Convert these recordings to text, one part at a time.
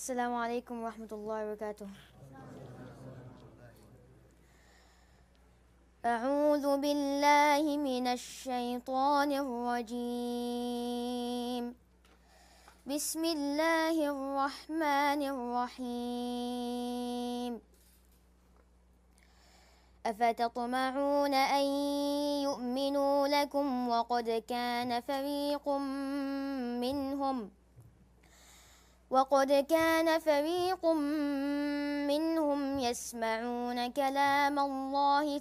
السلام عليكم ورحمة الله وبركاته. أعوذ بالله من الشيطان الرجيم. بسم الله الرحمن الرحيم. أفتطمعون أن يؤمنوا لكم وقد كان فريق منهم يسمعون كلام الله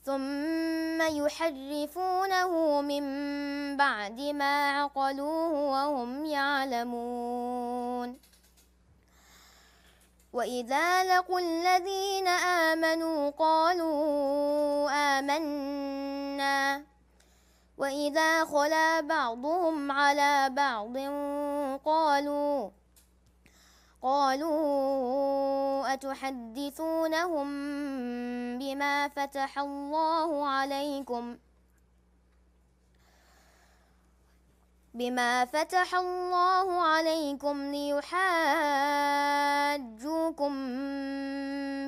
ثم يحرفونه من بعد ما عقلوه وهم يعلمون. وإذا لقوا الذين آمنوا قالوا آمنا وإذا خلا بعضهم على بعض قالوا أتحدثونهم بما فتح الله عليكم ليحاجوكم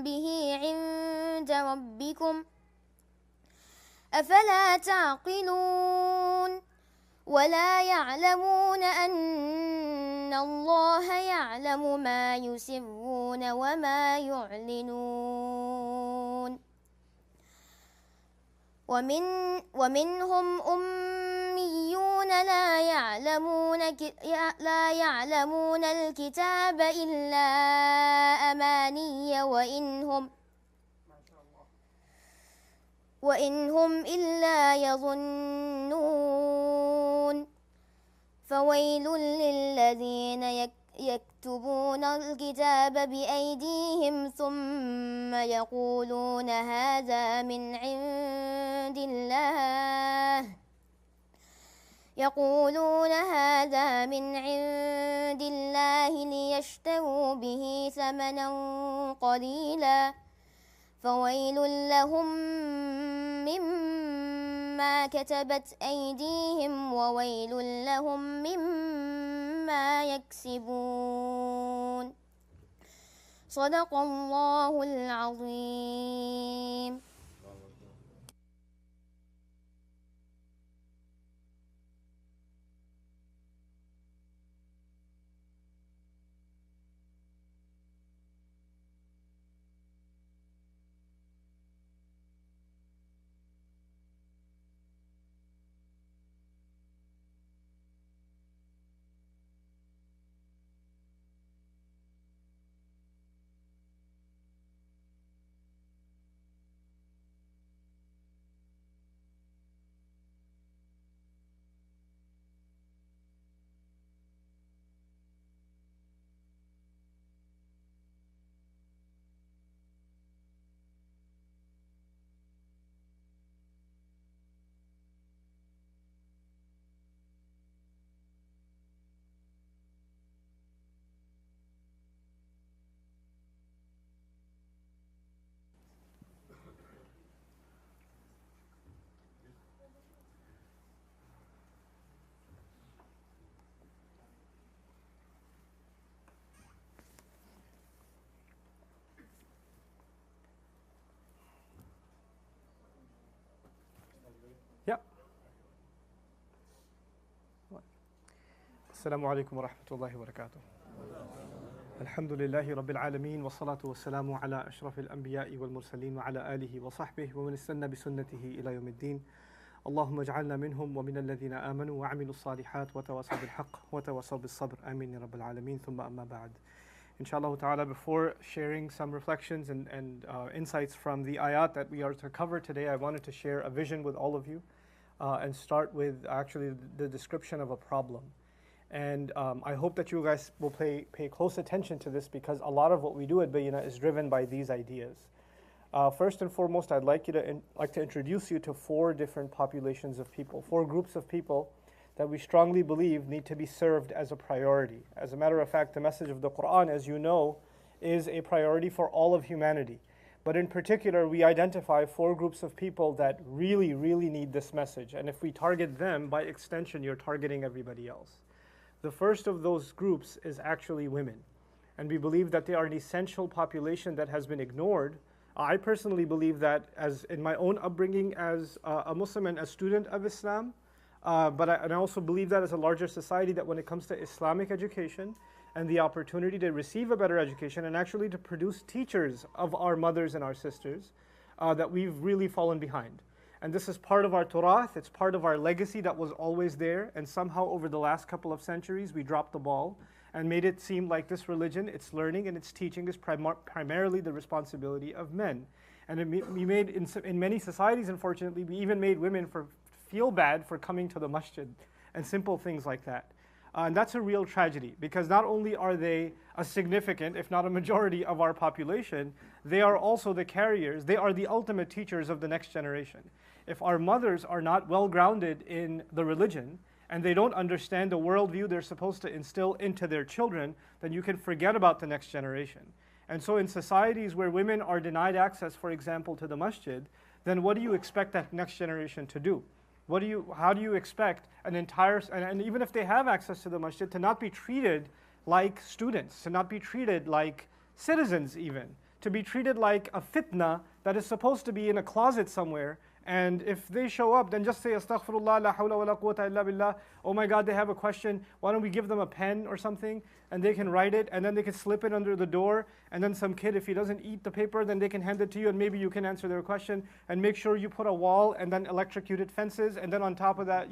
به عند ربكم أفلا تعقلون. ولا يعلمون أن الله يعلم ما يسرون وما يعلنون. ومنهم أميون لا يعلمون الكتاب إلا أماني وإن هم إلا يظنون. فويل للذين يكتبون الكتاب بأيديهم ثم يقولون هذا من عند الله ليشتروا به ثمنا قليلا فويل لهم مما كتبت أيديهم وويل لهم مما يكسبون. صدق الله العظيم. السلام عليكم ورحمة الله وبركاته. الحمد لله رب العالمين والصلاة والسلام على أشرف الأنبياء والمرسلين وعلى آله وصحبه ومن استنى بسنته إلى يوم الدين. اللهم اجعلنا منهم ومن الذين آمنوا وعملوا الصالحات وتواصوا بالحق وتواصوا بالصبر. آمين يا رب العالمين. ثم أما بعد. Inshallah ta'ala, before sharing some reflections and insights from the ayat that we are to cover today, I wanted to share a vision with all of you and start with actually the description of a problem. And I hope that you guys will pay close attention to this, because a lot of what we do at Bayyinah is driven by these ideas. First and foremost, I'd like to introduce you to four different populations of people, four groups of people that we strongly believe need to be served as a priority. As a matter of fact, the message of the Quran, as you know, is a priority for all of humanity. But in particular, we identify 4 groups of people that really, really need this message. And if we target them, by extension, you're targeting everybody else. The first of those groups is actually women. And we believe that they are an essential population that has been ignored. I personally believe that, as in my own upbringing as a Muslim and a student of Islam, but I also believe that as a larger society, that when it comes to Islamic education and the opportunity to receive a better education and actually to produce teachers of our mothers and our sisters, that we've really fallen behind. And this is part of our turath, it's part of our legacy that was always there, and somehow over the last couple of centuries we dropped the ball and made it seem like this religion, its learning and its teaching is primarily the responsibility of men. And we made, in many societies unfortunately, we even made women feel bad for coming to the masjid and simple things like that. And that's a real tragedy, because not only are they a significant, if not a majority of our population, they are also the carriers, they are the ultimate teachers of the next generation. If our mothers are not well grounded in the religion, and they don't understand the worldview they're supposed to instill into their children, then you can forget about the next generation. And so in societies where women are denied access, for example, to the masjid, then what do you expect that next generation to do? How do you expect an entire, and even if they have access to the masjid, to not be treated like students, to not be treated like citizens even, to be treated like a fitna that is supposed to be in a closet somewhere, and if they show up, then just say, astaghfirullah, la hawla wa la quwwata illa billah, oh my God, they have a question, why don't we give them a pen or something, and they can write it, and then they can slip it under the door, and then some kid, if he doesn't eat the paper, then they can hand it to you, and maybe you can answer their question, and make sure you put a wall, and then electrocuted fences, and then on top of that,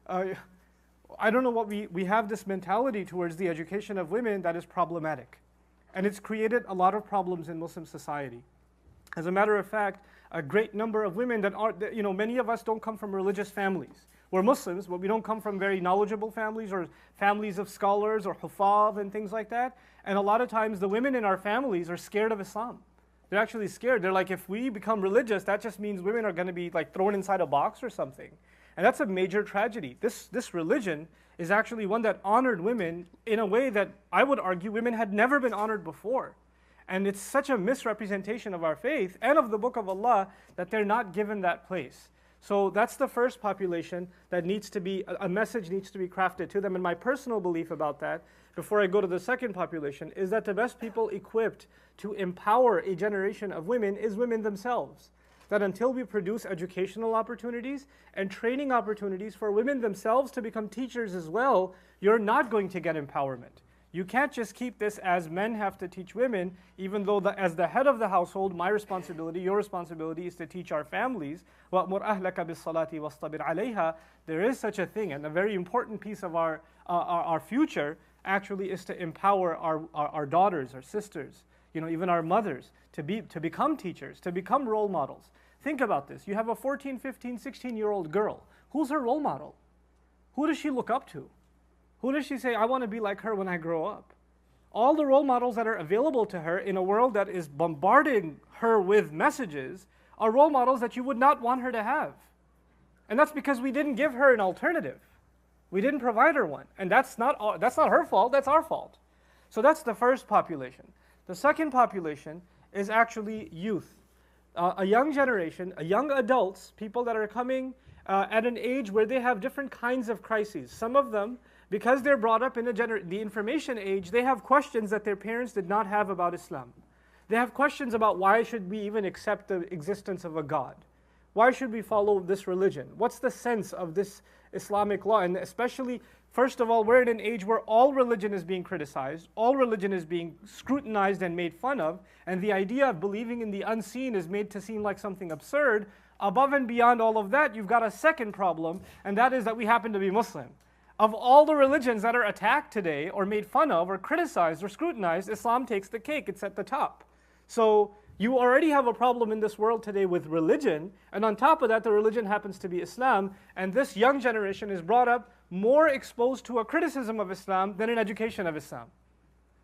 I don't know what we have this mentality towards the education of women that is problematic. And it's created a lot of problems in Muslim society. As a matter of fact, a great number of women that are, many of us don't come from religious families. We're Muslims, but we don't come from very knowledgeable families or families of scholars or huffaz and things like that. And a lot of times the women in our families are scared of Islam. They're actually scared. They're like, if we become religious, that just means women are going to be like thrown inside a box or something. And that's a major tragedy. This religion is actually one that honored women in a way that I would argue women had never been honored before. And it's such a misrepresentation of our faith and of the Book of Allah that they're not given that place. So that's the first population that needs to be, a message needs to be crafted to them. And my personal belief about that, before I go to the second population, is that the best people equipped to empower a generation of women is women themselves. That until we produce educational opportunities and training opportunities for women themselves to become teachers as well, you're not going to get empowerment. You can't just keep this as men have to teach women, even though as the head of the household, my responsibility, your responsibility is to teach our families. وَأْمُرْ أَهْلَكَ بِالصَّلَاةِ وَاصْطَبِرْ عَلَيْهَا. There is such a thing, and a very important piece of our future actually is to empower our daughters, our sisters, even our mothers, to become teachers, to become role models. Think about this. You have a 14, 15, 16-year-old girl. Who's her role model? Who does she look up to? Who does she say, I want to be like her when I grow up? All the role models that are available to her in a world that is bombarding her with messages are role models that you would not want her to have. And that's because we didn't give her an alternative. We didn't provide her one. And that's not her fault, that's our fault. So that's the first population. The second population is actually youth. A young generation, young adults, people that are coming at an age where they have different kinds of crises. Some of them, because they're brought up in the information age, they have questions that their parents did not have about Islam. They have questions about why should we even accept the existence of a God? Why should we follow this religion? What's the sense of this Islamic law? And especially, first of all, we're in an age where all religion is being criticized, all religion is being scrutinized and made fun of, and the idea of believing in the unseen is made to seem like something absurd. Above and beyond all of that, you've got a second problem, and that is that we happen to be Muslim. Of all the religions that are attacked today, or made fun of, or criticized, or scrutinized, Islam takes the cake, it's at the top. So you already have a problem in this world today with religion, and on top of that, the religion happens to be Islam, and this young generation is brought up more exposed to a criticism of Islam than an education of Islam.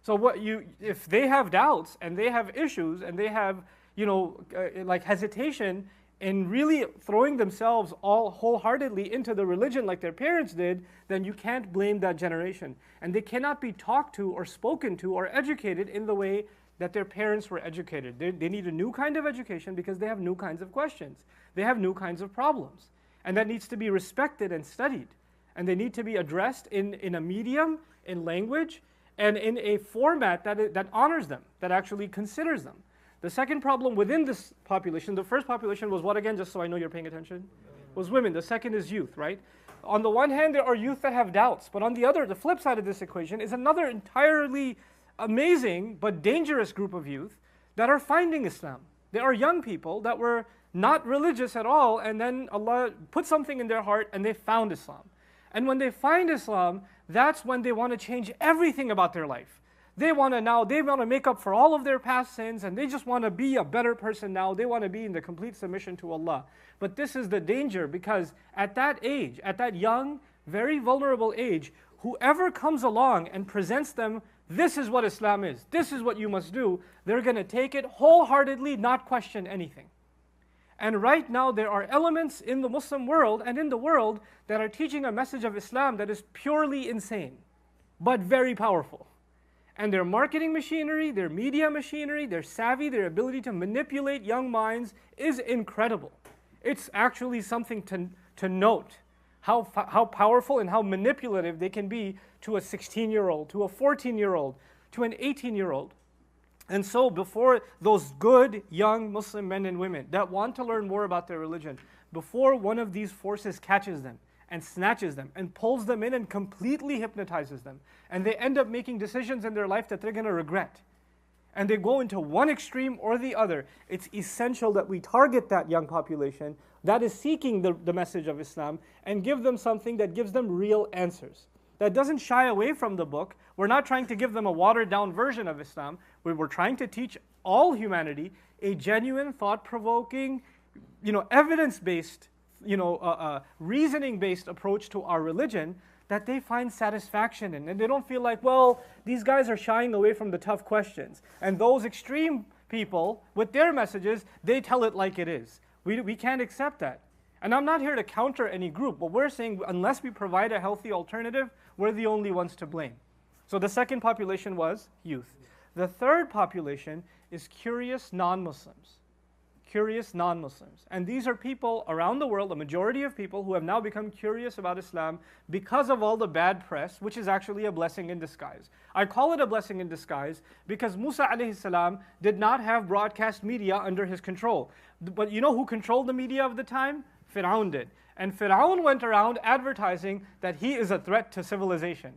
So if they have doubts, and they have issues, and they have, like hesitation in really throwing themselves all wholeheartedly into the religion like their parents did, then you can't blame that generation. And they cannot be talked to or spoken to or educated in the way that their parents were educated. They need a new kind of education because they have new kinds of questions. They have new kinds of problems. And that needs to be respected and studied. And they need to be addressed in a medium, in language, and in a format that honors them, that actually considers them. The second problem within this population, the first population was what again, just so I know you're paying attention? Was women. The second is youth, right? On the one hand, there are youth that have doubts, but on the other, the flip side of this equation is another entirely amazing but dangerous group of youth that are finding Islam. There are young people that were not religious at all, and then Allah put something in their heart and they found Islam. And when they find Islam, that's when they want to change everything about their life. They want to make up for all of their past sins, and they just want to be a better person now. They want to be in the complete submission to Allah. But this is the danger, because at that age, at that young, very vulnerable age, whoever comes along and presents them, this is what Islam is, this is what you must do, they're going to take it wholeheartedly, not question anything. And right now there are elements in the Muslim world and in the world that are teaching a message of Islam that is purely insane, but very powerful. And their marketing machinery, their media machinery, their savvy, their ability to manipulate young minds is incredible. It's actually something to note how powerful and how manipulative they can be to a 16-year-old, to a 14-year-old, to an 18-year-old. And so before those good young Muslim men and women that want to learn more about their religion, before one of these forces catches them and snatches them and pulls them in and completely hypnotizes them, and they end up making decisions in their life that they're going to regret, and they go into one extreme or the other, it's essential that we target that young population that is seeking the message of Islam and give them something that gives them real answers, that doesn't shy away from the book. We're not trying to give them a watered-down version of Islam. We're trying to teach all humanity a genuine, thought-provoking, evidence-based, reasoning-based approach to our religion that they find satisfaction in. And they don't feel like, well, these guys are shying away from the tough questions. And those extreme people, with their messages, they tell it like it is. We can't accept that. And I'm not here to counter any group, but we're saying unless we provide a healthy alternative, we're the only ones to blame. So the second population was youth. The third population is curious non-Muslims. Curious non-Muslims. And these are people around the world, a majority of people who have now become curious about Islam because of all the bad press, which is actually a blessing in disguise. I call it a blessing in disguise because Musa alayhi salam did not have broadcast media under his control. But you know who controlled the media of the time? Fir'aun did. And Fir'aun went around advertising that he is a threat to civilization.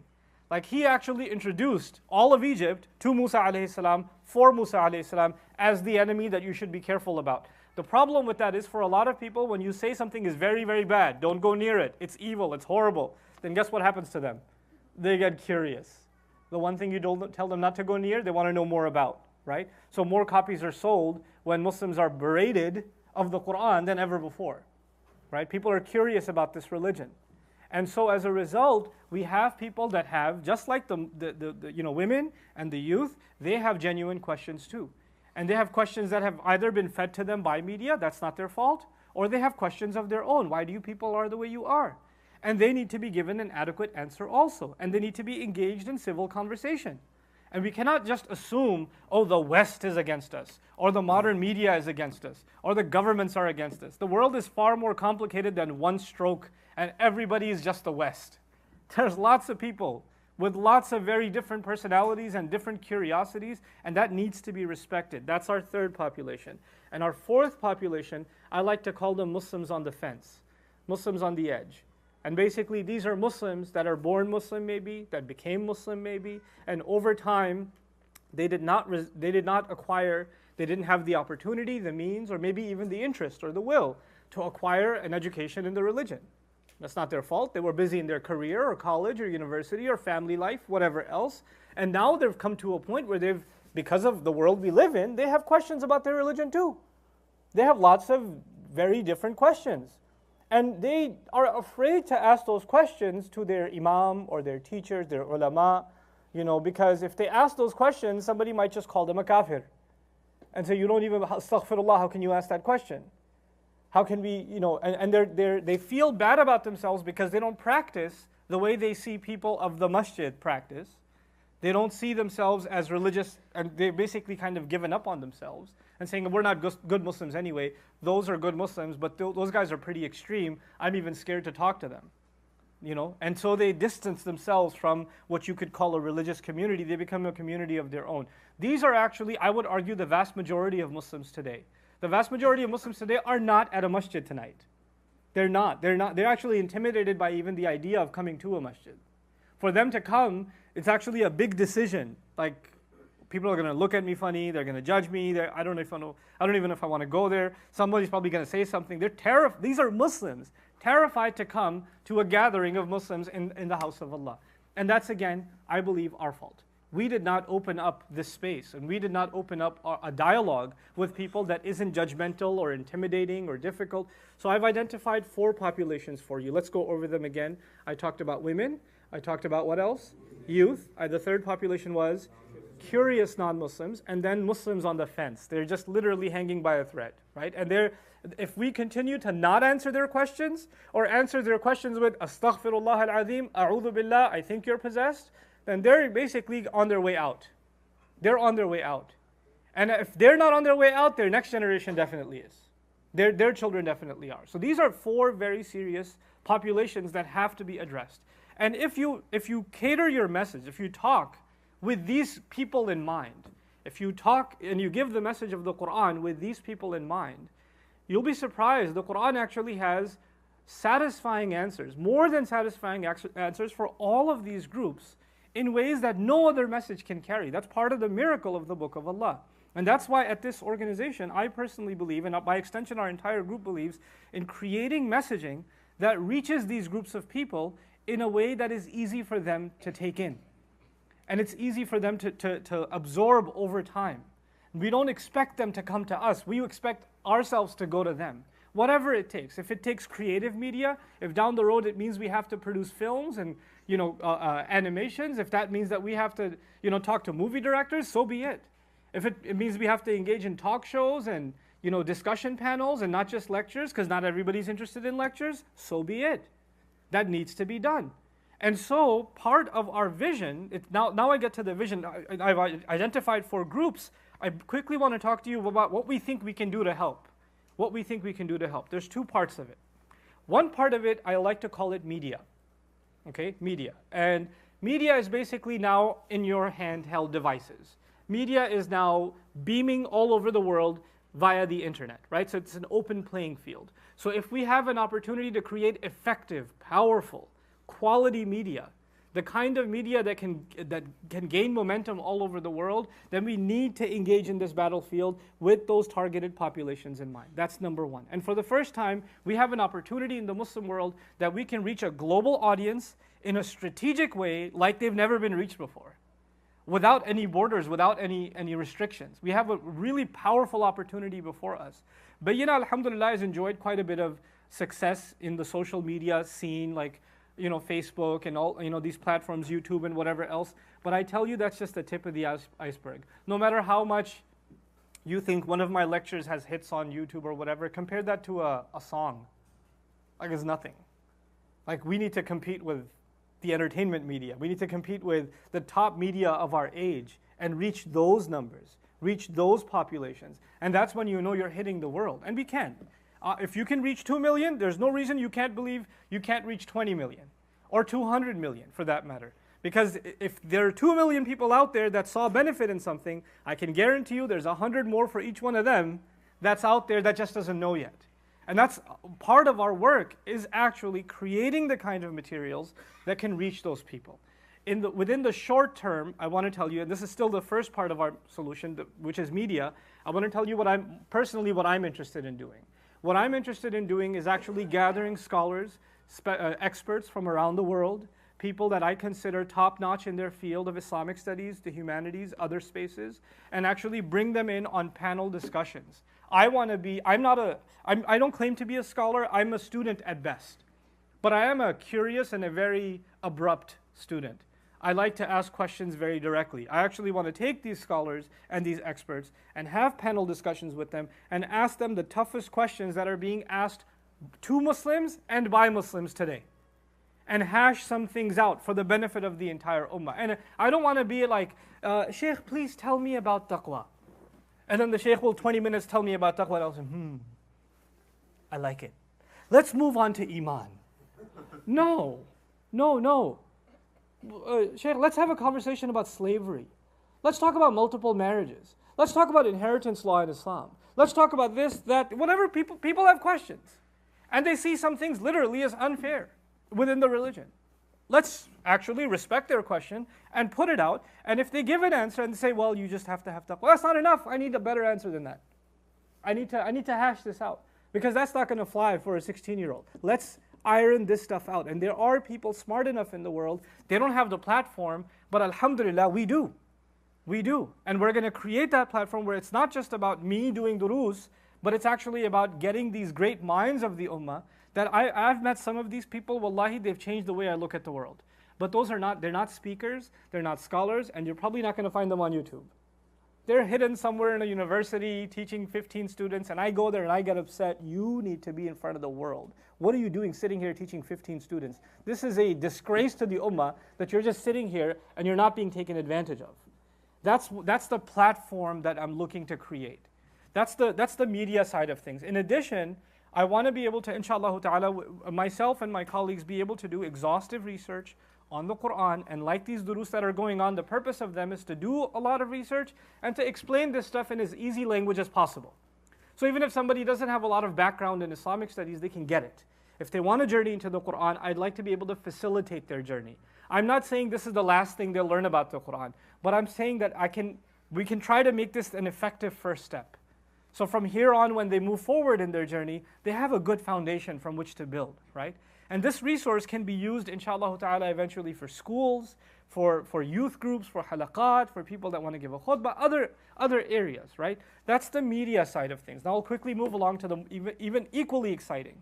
Like he actually introduced all of Egypt to Musa alayhi salam, for Musa alayhi salam, as the enemy that you should be careful about. The problem with that is for a lot of people, when you say something is very, very bad, don't go near it, it's evil, it's horrible, then guess what happens to them? They get curious. The one thing you don't tell them not to go near, they want to know more about, right? So more copies are sold when Muslims are berated of the Quran than ever before, right? People are curious about this religion. And so as a result, we have people that have, just like the women and the youth, they have genuine questions too. And they have questions that have either been fed to them by media, that's not their fault, or they have questions of their own. Why do you people are the way you are? And they need to be given an adequate answer also. And they need to be engaged in civil conversation. And we cannot just assume, oh, the West is against us, or the modern media is against us, or the governments are against us. The world is far more complicated than one stroke, and everybody is just the West. There's lots of people with lots of very different personalities and different curiosities, and that needs to be respected. That's our third population. And our fourth population, I like to call them Muslims on the fence, Muslims on the edge. And basically, these are Muslims that are born Muslim maybe, that became Muslim maybe, and over time, they did not acquire, they didn't have the opportunity, the means, or maybe even the interest or the will to acquire an education in the religion. That's not their fault. They were busy in their career or college or university or family life, whatever else. And now they've come to a point where because of the world we live in, they have questions about their religion too. They have lots of very different questions. And they are afraid to ask those questions to their imam or their teachers, their ulama, because if they ask those questions, somebody might just call them a kafir. And say, you don't even, astaghfirullah, how can you ask that question? How can we, and they feel bad about themselves because they don't practice the way they see people of the masjid practice. They don't see themselves as religious, and they're basically kind of given up on themselves and saying, we're not good Muslims anyway. Those are good Muslims, but those guys are pretty extreme. I'm even scared to talk to them. And so they distance themselves from what you could call a religious community. They become a community of their own. These are actually, I would argue, the vast majority of Muslims today. The vast majority of Muslims today are not at a masjid tonight. They're not. They're actually intimidated by even the idea of coming to a masjid. For them to come, it's actually a big decision. Like, people are going to look at me funny. They're going to judge me. I don't even know if I want to go there. Somebody's probably going to say something. They're terrified. These are Muslims, terrified to come to a gathering of Muslims in the house of Allah. And that's, again, I believe, our fault. We did not open up this space, and we did not open up a dialogue with people that isn't judgmental or intimidating or difficult. So I've identified 4 populations for you. Let's go over them again. I talked about women. I talked about what else? Youth. The third population was curious non-Muslims, and then Muslims on the fence. They're just literally hanging by a thread, right? And if we continue to not answer their questions, or answer their questions with astaghfirullah al-azim, a'udhu billah, I think you're possessed, then they're basically on their way out. They're on their way out. And if they're not on their way out, their next generation definitely is. Their children definitely are. So these are 4 very serious populations that have to be addressed. And if you cater your message, if you talk with these people in mind, if you talk and you give the message of the Quran with these people in mind, you'll be surprised. The Quran actually has satisfying answers, more than satisfying answers for all of these groups in ways that no other message can carry. That's part of the miracle of the Book of Allah. And that's why at this organization, I personally believe, and by extension our entire group believes, in creating messaging that reaches these groups of people in a way that is easy for them to take in. And it's easy for them to absorb over time. We don't expect them to come to us. We expect ourselves to go to them. Whatever it takes. If it takes creative media, if down the road it means we have to produce films and animations, if that means that we have to talk to movie directors, so be it. If it means we have to engage in talk shows and discussion panels and not just lectures, because not everybody's interested in lectures, so be it. That needs to be done. And so part of our vision, now I get to the vision. I've identified 4 groups. I quickly want to talk to you about what we think we can do to help. What we think we can do to help. There's 2 parts of it. One part of it, I like to call it media. Okay, media. And media is basically now in your handheld devices. Media is now beaming all over the world via the internet, right? So it's an open playing field. So if we have an opportunity to create effective, powerful, quality media, the kind of media that can gain momentum all over the world, then we need to engage in this battlefield with those targeted populations in mind. That's number 1. And for the first time, we have an opportunity in the Muslim world that we can reach a global audience in a strategic way like they've never been reached before, without any borders, without any restrictions. We have a really powerful opportunity before us. Bayyina, alhamdulillah, has enjoyed quite a bit of success in the social media scene, like Facebook and all, these platforms, YouTube and whatever else. But I tell you, that's just the tip of the iceberg. No matter how much you think one of my lectures has hits on YouTube or whatever, compare that to a song. Like, it's nothing. Like, we need to compete with the entertainment media. We need to compete with the top media of our age and reach those numbers, reach those populations. And that's when you're hitting the world. And we can. If you can reach 2 million, there's no reason you can't believe you can't reach 20 million or 200 million for that matter. Because if there are 2 million people out there that saw benefit in something, I can guarantee you there's 100 more for each one of them that's out there that just doesn't know yet. And that's part of our work, is actually creating the kind of materials that can reach those people. Within the short term, I want to tell you, and this is still the first part of our solution, which is media, I want to tell you what I'm interested in doing. What I'm interested in doing is actually gathering scholars, experts from around the world, people that I consider top-notch in their field of Islamic studies, the humanities, other spaces, and actually bring them in on panel discussions. I don't claim to be a scholar, I'm a student at best. But I am a curious and a very abrupt student. I like to ask questions very directly. I actually want to take these scholars and these experts and have panel discussions with them and ask them the toughest questions that are being asked to Muslims and by Muslims today, and hash some things out for the benefit of the entire ummah. And I don't want to be like, Shaykh, please tell me about taqwa. And then the Shaykh will 20 minutes tell me about taqwa, and I'll say, I like it. Let's move on to Iman. No. Shaykh, let's have a conversation about slavery. Let's talk about multiple marriages. Let's talk about inheritance law in Islam. Let's talk about this, that, whatever. People have questions. And they see some things literally as unfair within the religion. Let's actually respect their question and put it out. And if they give an answer and say, well, you just have to have taqwa, well, that's not enough. I need a better answer than that. I need to hash this out, because that's not going to fly for a 16-year-old. Let's iron this stuff out. And there are people smart enough in the world. They don't have the platform, but alhamdulillah, we do. We do. And we're going to create that platform where it's not just about me doing durus, but it's actually about getting these great minds of the ummah. That I've met some of these people, wallahi, they've changed the way I look at the world. But they're not speakers, they're not scholars, and you're probably not going to find them on YouTube. They're hidden somewhere in a university teaching 15 students, and I go there and I get upset. You need to be in front of the world. What are you doing sitting here teaching 15 students? This is a disgrace to the ummah that you're just sitting here and you're not being taken advantage of. That's the platform that I'm looking to create. That's the media side of things. In addition, I want to be able to, inshallah ta'ala, myself and my colleagues be able to do exhaustive research on the Quran, and like these durus that are going on, the purpose of them is to do a lot of research and to explain this stuff in as easy language as possible. So even if somebody doesn't have a lot of background in Islamic studies, they can get it. If they want a journey into the Quran, I'd like to be able to facilitate their journey. I'm not saying this is the last thing they'll learn about the Quran, but I'm saying that we can try to make this an effective first step. So from here on, when they move forward in their journey, they have a good foundation from which to build, right? And this resource can be used, inshallah ta'ala, eventually for schools, for youth groups, for halaqat, for people that want to give a khutbah, other areas, right? That's the media side of things. Now I'll quickly move along to the even equally exciting.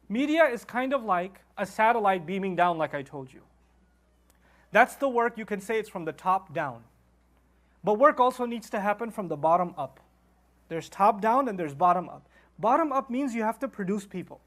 Media is kind of like a satellite beaming down, like I told you. That's the work, you can say it's from the top down. But work also needs to happen from the bottom up. There's top down and there's bottom up. Bottom up means you have to produce people.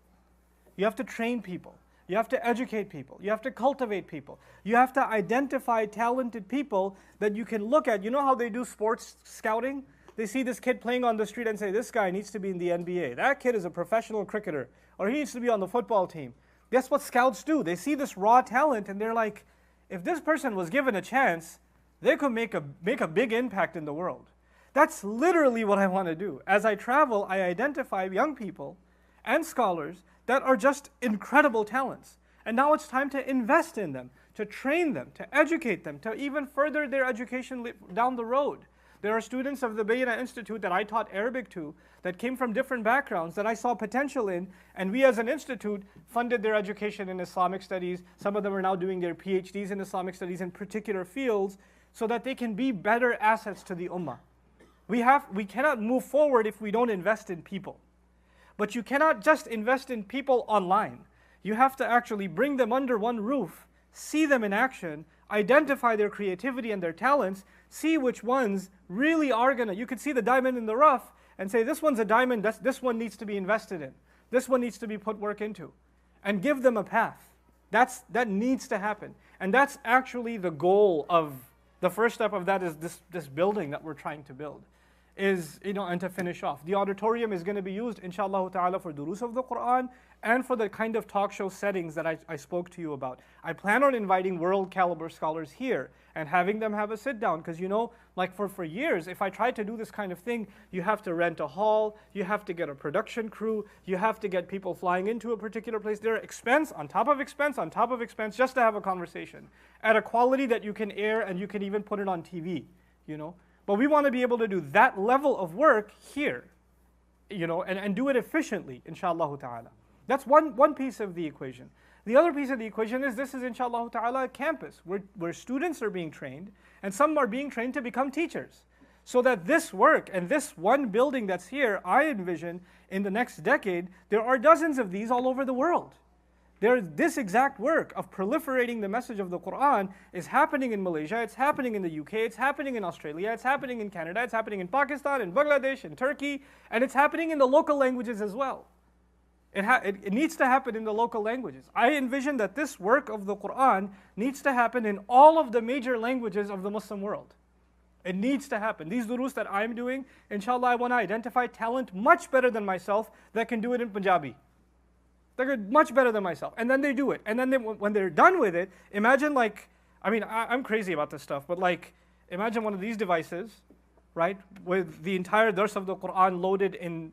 You have to train people. You have to educate people. You have to cultivate people. You have to identify talented people that you can look at. You know how they do sports scouting? They see this kid playing on the street and say, this guy needs to be in the NBA. That kid is a professional cricketer. Or he needs to be on the football team. That's what scouts do. They see this raw talent and they're like, if this person was given a chance, they could make a big impact in the world. That's literally what I want to do. As I travel, I identify young people and scholars that are just incredible talents. And now it's time to invest in them, to train them, to educate them, to even further their education down the road. There are students of the Bayna Institute that I taught Arabic to that came from different backgrounds that I saw potential in, and we as an institute funded their education in Islamic studies. Some of them are now doing their PhDs in Islamic studies in particular fields so that they can be better assets to the ummah. We cannot move forward if we don't invest in people. But you cannot just invest in people online. You have to actually bring them under one roof, see them in action, identify their creativity and their talents, see which ones really are you could see the diamond in the rough and say, this one's a diamond, this one needs to be invested in. This one needs to be put work into. And give them a path. That needs to happen. And that's actually the goal of, the first step of that is this building that we're trying to build. And to finish off, the auditorium is going to be used, inshallah ta'ala, for durus of the Quran and for the kind of talk show settings that I spoke to you about. I plan on inviting world caliber scholars here and having them have a sit down, because like for years, if I tried to do this kind of thing, you have to rent a hall, you have to get a production crew, you have to get people flying into a particular place. There are expense on top of expense on top of expense just to have a conversation at a quality that you can air and you can even put it on TV, But we want to be able to do that level of work here, and do it efficiently, inshallah ta'ala. That's one piece of the equation. The other piece of the equation is this is, inshallah ta'ala, a campus where students are being trained, and some are being trained to become teachers. So that this work and this one building that's here, I envision in the next decade, there are dozens of these all over the world. This exact work of proliferating the message of the Quran is happening in Malaysia, it's happening in the UK, it's happening in Australia, it's happening in Canada, it's happening in Pakistan, in Bangladesh, in Turkey, and it's happening in the local languages as well. It needs to happen in the local languages. I envision that this work of the Quran needs to happen in all of the major languages of the Muslim world. It needs to happen. These durus that I'm doing, inshallah, I want to identify talent much better than myself that can do it in Punjabi. They're much better than myself. And then they do it. And then when they're done with it, imagine like, I'm crazy about this stuff, but like, imagine one of these devices, right, with the entire Dars of the Quran loaded in,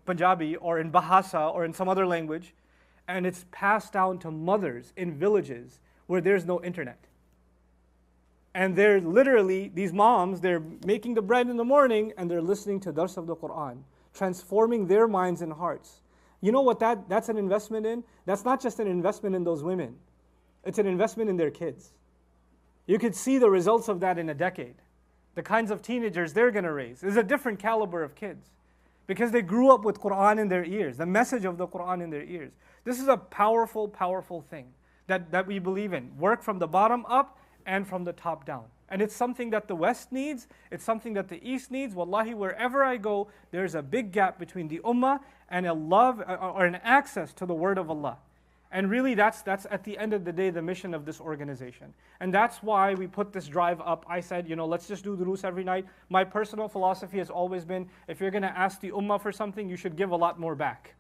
Punjabi or in Bahasa or in some other language, and it's passed down to mothers in villages where there's no internet. And they're literally, these moms, they're making the bread in the morning and they're listening to Dars of the Quran, transforming their minds and hearts. You know what that's an investment in? That's not just an investment in those women. It's an investment in their kids. You could see the results of that in a decade. The kinds of teenagers they're going to raise. There's a different caliber of kids because they grew up with Quran in their ears, the message of the Quran in their ears. This is a powerful, powerful thing that we believe in. Work from the bottom up and from the top down. And it's something that the West needs, it's something that the East needs. Wallahi, wherever I go, there's a big gap between the ummah and a love or an access to the word of Allah. And really that's at the end of the day the mission of this organization. And that's why we put this drive up. I said, let's just do durus every night. My personal philosophy has always been, if you're going to ask the ummah for something, you should give a lot more back.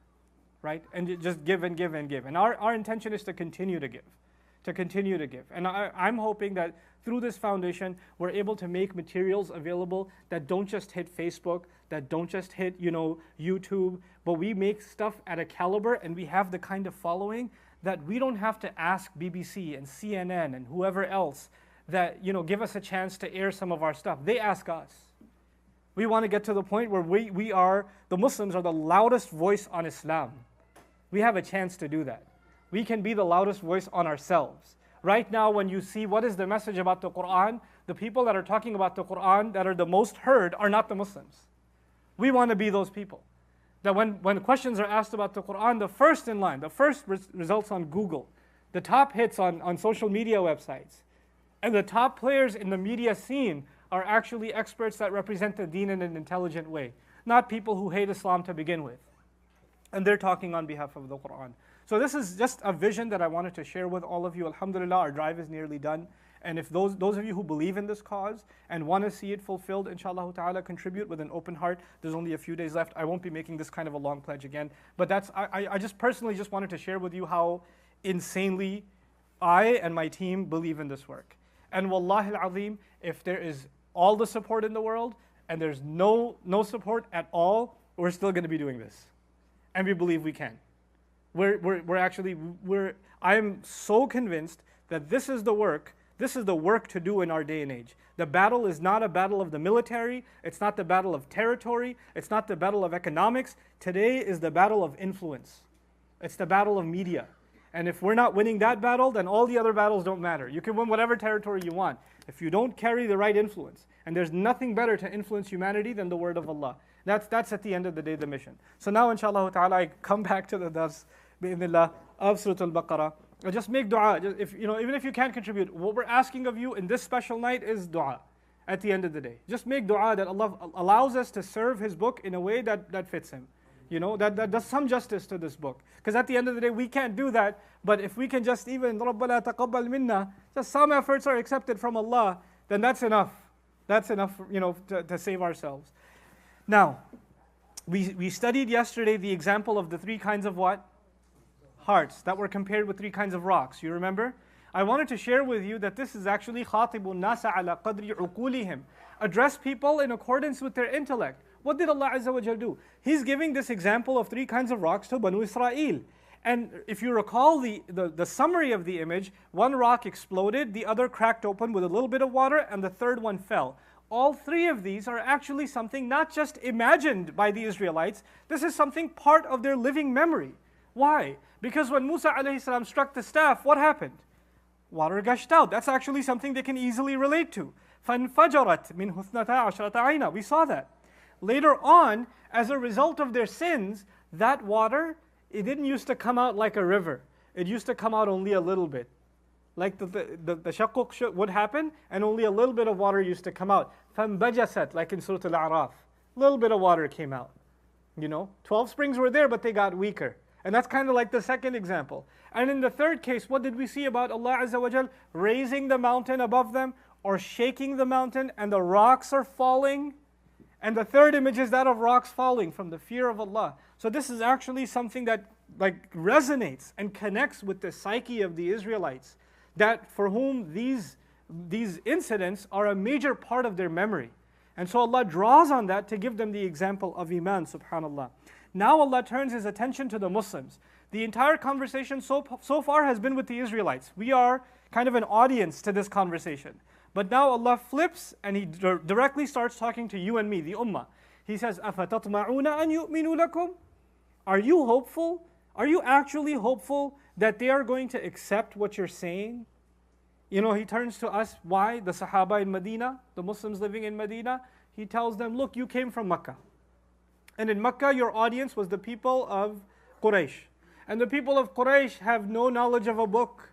Right? And you just give and give and give. And our intention is to continue to give. And I'm hoping that through this foundation, we're able to make materials available that don't just hit Facebook, that don't just hit, YouTube, but we make stuff at a caliber and we have the kind of following that we don't have to ask BBC and CNN and whoever else that, give us a chance to air some of our stuff. They ask us. We want to get to the point where the Muslims are the loudest voice on Islam. We have a chance to do that. We can be the loudest voice on ourselves. Right now, when you see what is the message about the Quran, the people that are talking about the Quran that are the most heard are not the Muslims. We want to be those people. That when questions are asked about the Quran, the first in line, the first results on Google, the top hits on social media websites, and the top players in the media scene are actually experts that represent the deen in an intelligent way, not people who hate Islam to begin with. And they're talking on behalf of the Quran. So this is just a vision that I wanted to share with all of you. Alhamdulillah, our drive is nearly done. And if those of you who believe in this cause and want to see it fulfilled, inshallah ta'ala, contribute with an open heart. There's only a few days left. I won't be making this kind of a long pledge again. But I just personally just wanted to share with you how insanely I and my team believe in this work. And wallahi al-azim, if there is all the support in the world and there's no support at all, we're still going to be doing this. And we believe we can. I am so convinced that this is the work to do in our day and age. The battle is not a battle of the military, it's not the battle of territory, it's not the battle of economics. Today is the battle of influence. It's the battle of media. And if we're not winning that battle, then all the other battles don't matter. You can win whatever territory you want. If you don't carry the right influence, and there's nothing better to influence humanity than the word of Allah. That's at the end of the day the mission. So now inshallah ta'ala I come back to the dars bi'idhnillah of Surah Al-Baqarah. Just make dua. Even if you can't contribute, what we're asking of you in this special night is dua at the end of the day. Just make dua that Allah allows us to serve His book in a way that fits Him. That does some justice to this book. Because at the end of the day, we can't do that. But if we can just even, رَبَّنَا تَقَبَّلْ مِنَّا, just some efforts are accepted from Allah, then that's enough. That's enough, to save ourselves. Now, we studied yesterday the example of the three kinds of what? Hearts that were compared with three kinds of rocks. You remember? I wanted to share with you that this is actually خَاطِبُ النَّاسَ عَلَى قَدْرِ عُقُولِهِم. Address people in accordance with their intellect. What did Allah Azza wa Jal do? He's giving this example of three kinds of rocks to Banu Israel. And if you recall the summary of the image, one rock exploded, the other cracked open with a little bit of water, and the third one fell. All three of these are actually something not just imagined by the Israelites, this is something part of their living memory. Why? Because when Musa alayhi salam struck the staff, what happened? Water gushed out. That's actually something they can easily relate to. فَانْفَجَرَتْ مِنْ هُثْنَتَا عَشْرَةَ عَيْنًا. We saw that. Later on, as a result of their sins, that water, it didn't used to come out like a river. it used to come out only a little bit. Like the shaquq would happen, and only a little bit of water used to come out. فَانْبَجَسَتْ, like in Surah Al-A'raf. A little bit of water came out. 12 springs were there, but they got weaker. And that's kind of like the second example. And in the third case, what did we see about Allah Azza wa Jal? Raising the mountain above them, or shaking the mountain, and the rocks are falling. And the third image is that of rocks falling from the fear of Allah. So this is actually something that resonates and connects with the psyche of the Israelites, that for whom these incidents are a major part of their memory. And so Allah draws on that to give them the example of Iman, subhanAllah. Now Allah turns His attention to the Muslims. The entire conversation so far has been with the Israelites. We are kind of an audience to this conversation. But now Allah flips and He directly starts talking to you and me, the Ummah. He says, أَفَتَطْمَعُونَ أَن يُؤْمِنُوا لَكُمْ? Are you hopeful? Are you actually hopeful that they are going to accept what you're saying? He turns to us. Why? The Sahaba in Medina, the Muslims living in Medina. He tells them, look, you came from Makkah. And in Makkah, your audience was the people of Quraysh. And the people of Quraysh have no knowledge of a book.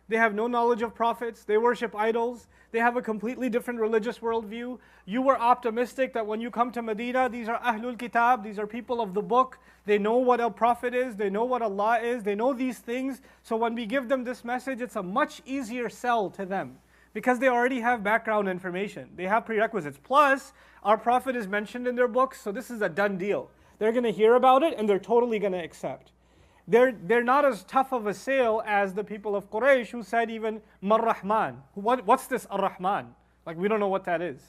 They have no knowledge of prophets. They worship idols. They have a completely different religious worldview. You were optimistic that when you come to Medina, these are Ahlul Kitab, these are people of the book. They know what a prophet is, they know what Allah is, they know these things. So when we give them this message, it's a much easier sell to them, because they already have background information. They have prerequisites. Plus, our prophet is mentioned in their books, so this is a done deal. They're going to hear about it and they're totally going to accept. They're not as tough of a sale as the people of Quraysh, who said even, Mar-Rahman. What's this Ar-Rahman? Like, we don't know what that is.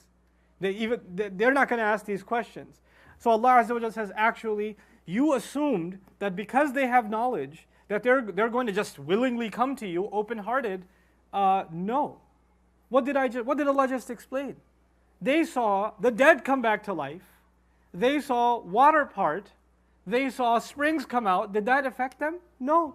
They're not going to ask these questions. So Allah Azza wa Jalla says, actually, you assumed that because they have knowledge, that they're going to just willingly come to you open-hearted. No. What did Allah just explain? They saw the dead come back to life. They saw water part. They saw springs come out. Did that affect them? No.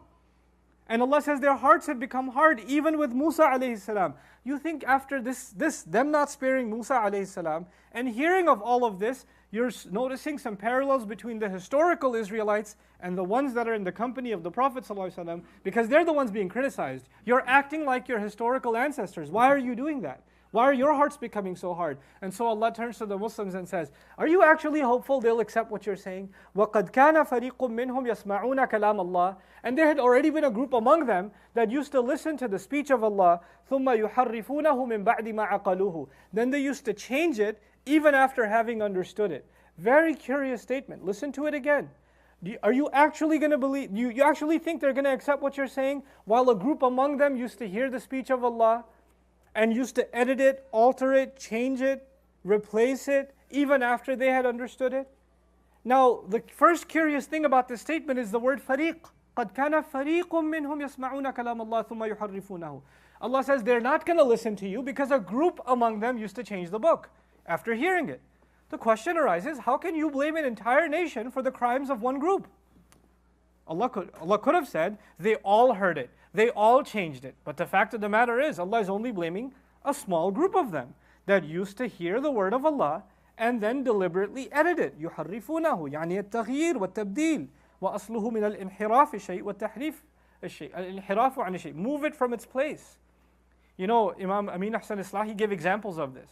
And Allah says their hearts have become hard, even with Musa alayhi salam. You think after them not sparing Musa alayhi salam, and hearing of all of this, you're noticing some parallels between the historical Israelites and the ones that are in the company of the Prophet ﷺ, because they're the ones being criticized. You're acting like your historical ancestors. Why are you doing that? Why are your hearts becoming so hard? And so Allah turns to the Muslims and says, are you actually hopeful they'll accept what you're saying? وَقَدْ كَانَ فَرِيقٌ مِّنْهُمْ يَسْمَعُونَ كَلَامَ اللَّهِ. And there had already been a group among them that used to listen to the speech of Allah. ثُمَّ يُحَرِّفُونَهُ مِن بَعْدِ مَا عَقَلُوهُ. Then they used to change it even after having understood it. Very curious statement. Listen to it again. Are you actually going to believe, you actually think they're going to accept what you're saying, while a group among them used to hear the speech of Allah and used to edit it, alter it, change it, replace it, even after they had understood it? Now, the first curious thing about this statement is the word fariq. قَدْ كَانَ فَرِيقٌ مِّنْهُمْ يَسْمَعُونَ كَلَامَ اللَّهِ ثُمَّ يُحَرِّفُونَهُ. Allah says they're not going to listen to you because a group among them used to change the book after hearing it. The question arises, how can you blame an entire nation for the crimes of one group? Allah could have said, they all heard it, they all changed it. But the fact of the matter is, Allah is only blaming a small group of them that used to hear the word of Allah and then deliberately edit it. يُحَرِّفُونَهُ يعني التغيير والتبديل وأصله من الانحراف الشيء والتحريف الشيء. الانحراف عن الشيء. Move it from its place. Imam Amin Ahsan Islah, he gave examples of this.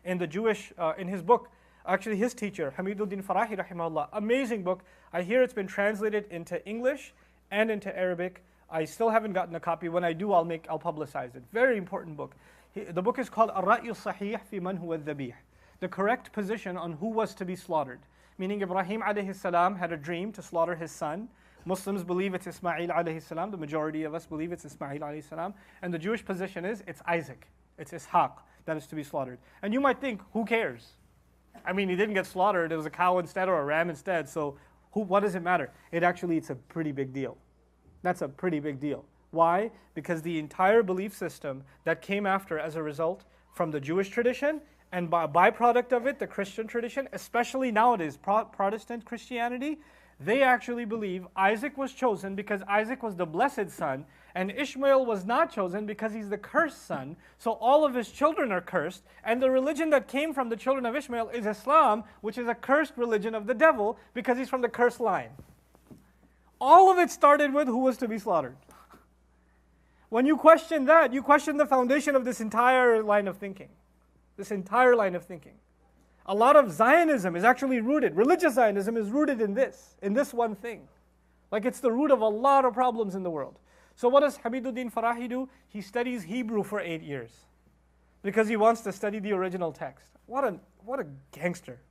In the Jewish, in his book, actually his teacher, Hamiduddin Farahi rahimahullah, amazing book. I hear it's been translated into English and into Arabic. I still haven't gotten a copy. When I do, I'll publicize it. Very important book. The book is called Ar-Ra'yu Sahih fi man huwa al-Dhabih. The correct position on who was to be slaughtered. Meaning Ibrahim alayhi salam had a dream to slaughter his son. Muslims believe it's Ismail alayhi salam. The majority of us believe it's Ismail alayhi salam. And the Jewish position is it's Isaac. It's Ishaq that is to be slaughtered. And you might think, who cares? I mean, he didn't get slaughtered. It was a cow instead or a ram instead. So what does it matter? It's a pretty big deal. That's a pretty big deal. Why? Because the entire belief system that came after as a result from the Jewish tradition, and by a byproduct of it, the Christian tradition, especially nowadays, Protestant Christianity, they actually believe Isaac was chosen because Isaac was the blessed son, and Ishmael was not chosen because he's the cursed son. So all of his children are cursed, and the religion that came from the children of Ishmael is Islam, which is a cursed religion of the devil because he's from the cursed line. All of it started with who was to be slaughtered. When you question that, you question the foundation of this entire line of thinking. This entire line of thinking. A lot of Zionism is actually rooted, religious Zionism is rooted in this one thing. Like it's the root of a lot of problems in the world. So what does Hamiduddin Farahi do? He studies Hebrew for 8 years because he wants to study the original text. What a gangster.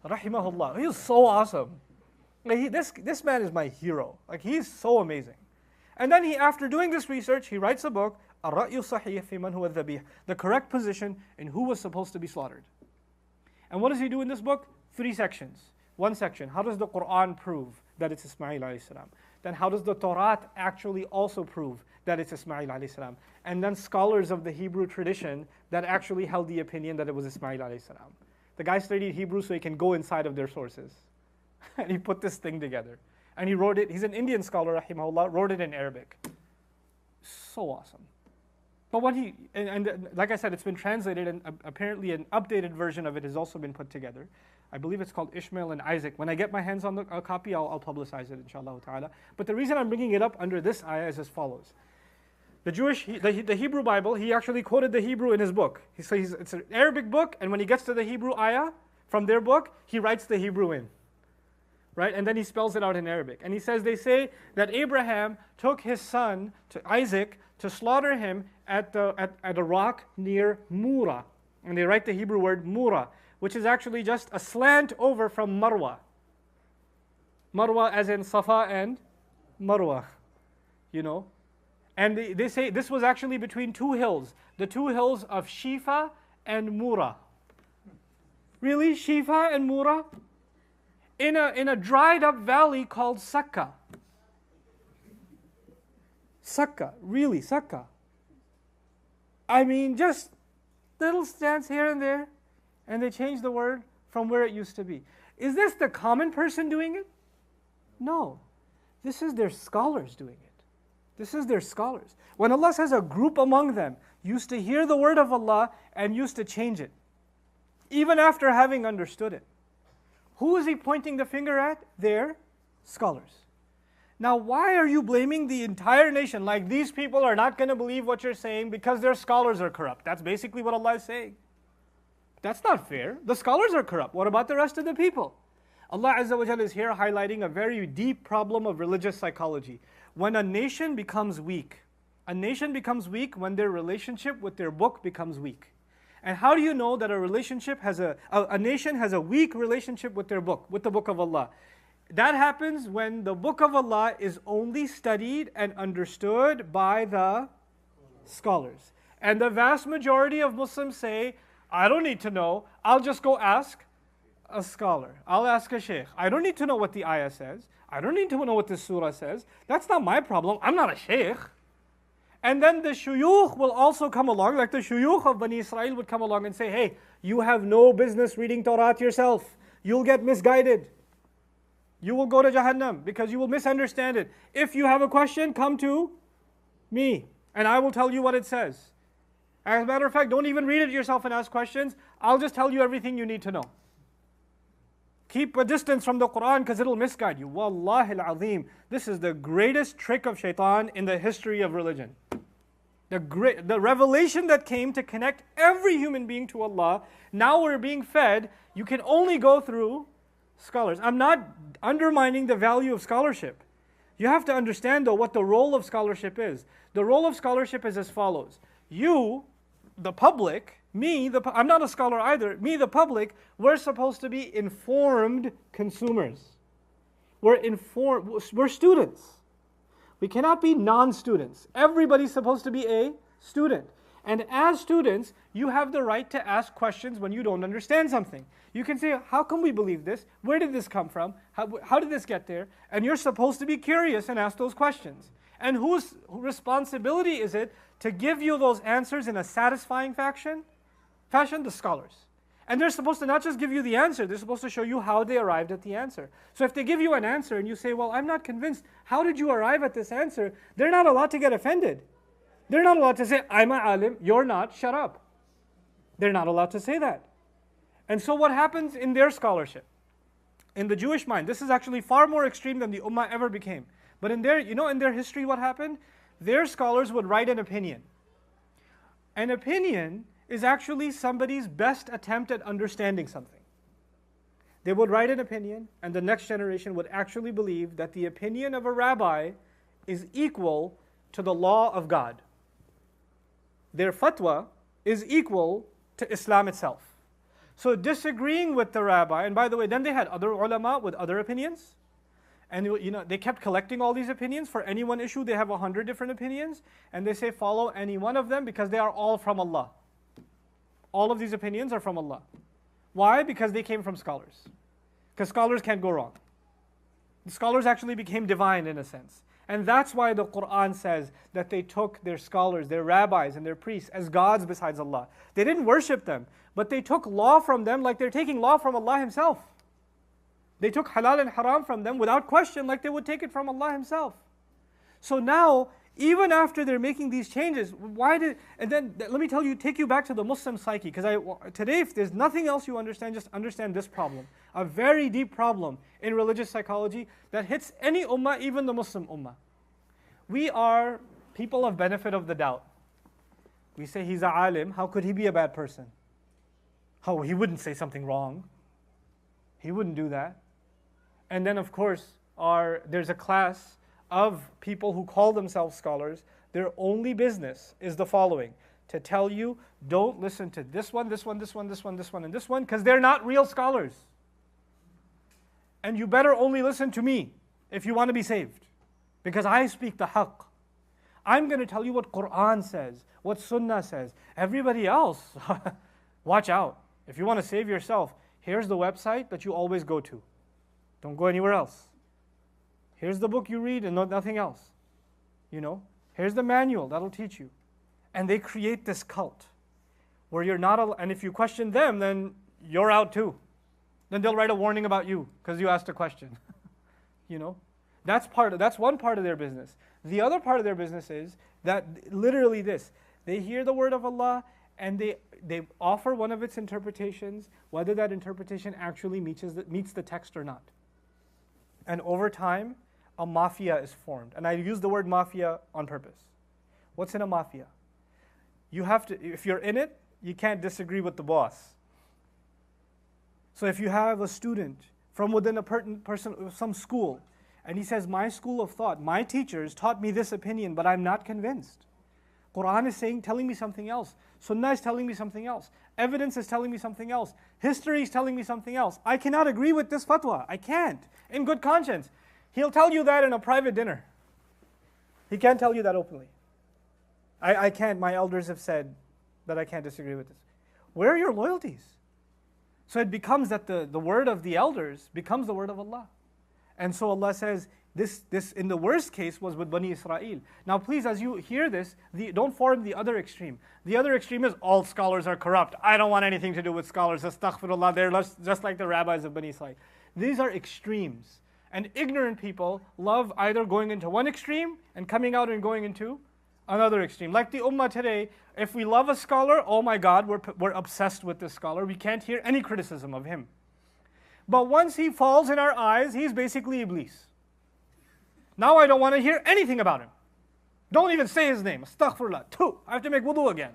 Rahimahullah. He is so awesome. Like this man is my hero. Like he's so amazing. And then after doing this research, he writes a book, الرأي الصحيح في من هو الذبيح, the correct position in who was supposed to be slaughtered. And what does he do in this book? 3 sections. One section, how does the Quran prove that it's Ismail alayhi salam? Then how does the Torah actually also prove that it's Ismail alayhi salam? And then scholars of the Hebrew tradition that actually held the opinion that it was Ismail alayhi salam. The guy studied Hebrew so he can go inside of their sources. And he put this thing together. And he wrote it, he's an Indian scholar, rahimahullah, wrote it in Arabic. So awesome. But what and like I said, it's been translated, and apparently an updated version of it has also been put together. I believe it's called Ishmael and Isaac. When I get my hands on a copy, I'll publicize it, inshallah ta'ala. But the reason I'm bringing it up under this ayah is as follows. The Hebrew Bible, he actually quoted the Hebrew in his book. It's an Arabic book, and when he gets to the Hebrew ayah from their book, he writes the Hebrew in. Right? And then he spells it out in Arabic. And he says, they say that Abraham took his son, to Isaac, to slaughter him at a rock near Mura. And they write the Hebrew word Mura, which is actually just a slant over from Marwa. Marwa as in Safa and Marwa, you know. And they say this was actually between 2 hills, the 2 hills of Shifa and Mura. Really? Shifa and Mura? In a dried up valley called Sakka. Sakka, really, Sakka. I mean, just little stance here and there, and they changed the word from where it used to be. Is this the common person doing it? No. This is their scholars doing it. This is their scholars. When Allah says a group among them used to hear the word of Allah and used to change it, even after having understood it. Who is he pointing the finger at? Their scholars. Now, why are you blaming the entire nation? Like these people are not going to believe what you're saying because their scholars are corrupt. That's basically what Allah is saying. That's not fair. The scholars are corrupt. What about the rest of the people? Allah Azza wa Jalla is here highlighting a very deep problem of religious psychology. When a nation becomes weak when their relationship with their book becomes weak. And how do you know that a nation has a weak relationship with their book, with the book of Allah? That happens when the book of Allah is only studied and understood by the scholars. And the vast majority of Muslims say, I don't need to know, I'll just go ask a scholar. I'll ask a sheikh. I don't need to know what the ayah says. I don't need to know what the surah says. That's not my problem. I'm not a sheikh. And then the shuyukh will also come along, like the shuyukh of Bani Israel would come along and say, hey, you have no business reading Torah yourself. You'll get misguided. You will go to Jahannam because you will misunderstand it. If you have a question, come to me and I will tell you what it says. As a matter of fact, don't even read it yourself and ask questions. I'll just tell you everything you need to know. Keep a distance from the Quran because it'll misguide you. Wallahi al-azim. This is the greatest trick of shaitan in the history of religion. The revelation that came to connect every human being to Allah, now we're being fed, you can only go through scholars. I'm not undermining the value of scholarship. You have to understand though what the role of scholarship is. The role of scholarship is as follows. You, the public, I'm not a scholar either, me, the public, we're supposed to be informed consumers. We're students. We cannot be non-students. Everybody's supposed to be a student. And as students, you have the right to ask questions when you don't understand something. You can say, how can we believe this? Where did this come from? How did this get there? And you're supposed to be curious and ask those questions. And whose responsibility is it to give you those answers in a satisfying fashion? The scholars. And they're supposed to not just give you the answer, they're supposed to show you how they arrived at the answer. So if they give you an answer and you say, well, I'm not convinced, how did you arrive at this answer? They're not allowed to get offended. They're not allowed to say, I'm a alim, you're not, shut up. They're not allowed to say that. And so what happens in their scholarship? In the Jewish mind, this is actually far more extreme than the Ummah ever became. But in their, in their history what happened? Their scholars would write an opinion. An opinion is actually somebody's best attempt at understanding something. They would write an opinion, and the next generation would actually believe that the opinion of a rabbi is equal to the law of God. Their fatwa is equal to Islam itself. So disagreeing with the rabbi, and by the way, then they had other ulama with other opinions, and they kept collecting all these opinions. For any one issue, they have 100 different opinions, and they say follow any one of them because they are all from Allah. All of these opinions are from Allah. Why? Because they came from scholars. Because scholars can't go wrong. The scholars actually became divine in a sense. And that's why the Quran says that they took their scholars, their rabbis and their priests as gods besides Allah. They didn't worship them, but they took law from them like they're taking law from Allah Himself. They took halal and haram from them without question like they would take it from Allah Himself. So now, even after they're making these changes, and then let me tell you, take you back to the Muslim psyche, because today if there's nothing else you understand, just understand this problem. A very deep problem in religious psychology that hits any ummah, even the Muslim ummah. We are people of benefit of the doubt. We say he's a alim, how could he be a bad person? How, he wouldn't say something wrong. He wouldn't do that. And then of course, there's a class of people who call themselves scholars. Their only business is the following: to tell you, don't listen to this one, this one, this one, this one, this one, and this one, because they're not real scholars. And you better only listen to me if you want to be saved, because I speak the haqq. I'm going to tell you what Quran says, what Sunnah says. Everybody else, watch out. If you want to save yourself, here's the website that you always go to. Don't go anywhere else. Here's the book you read and nothing else. Here's the manual that'll teach you. And they create this cult where you're not, and if you question them, then you're out too. Then they'll write a warning about you because you asked a question. That's one part of their business. The other part of their business is that literally this: they hear the word of Allah and they offer one of its interpretations, whether that interpretation actually meets the text or not. And over time, a mafia is formed. And I use the word mafia on purpose. What's in a mafia? You have to, if you're in it, you can't disagree with the boss. So if you have a student from within some school, and he says, my school of thought, my teachers taught me this opinion, but I'm not convinced. Quran is telling me something else. Sunnah is telling me something else. Evidence is telling me something else. History is telling me something else. I cannot agree with this fatwa. I can't, in good conscience. He'll tell you that in a private dinner. He can't tell you that openly. I can't, my elders have said that I can't disagree with this. Where are your loyalties? So it becomes that the word of the elders becomes the word of Allah. And so Allah says, this in the worst case was with Bani Israel. Now please, as you hear this, don't form the other extreme. The other extreme is all scholars are corrupt. I don't want anything to do with scholars. Astaghfirullah, they're just like the rabbis of Bani Israel. These are extremes. And ignorant people love either going into one extreme and coming out and going into another extreme. Like the ummah today, if we love a scholar, oh my God, we're obsessed with this scholar. We can't hear any criticism of him. But once he falls in our eyes, he's basically Iblis. Now I don't want to hear anything about him. Don't even say his name. Astaghfirullah. I have to make wudu again.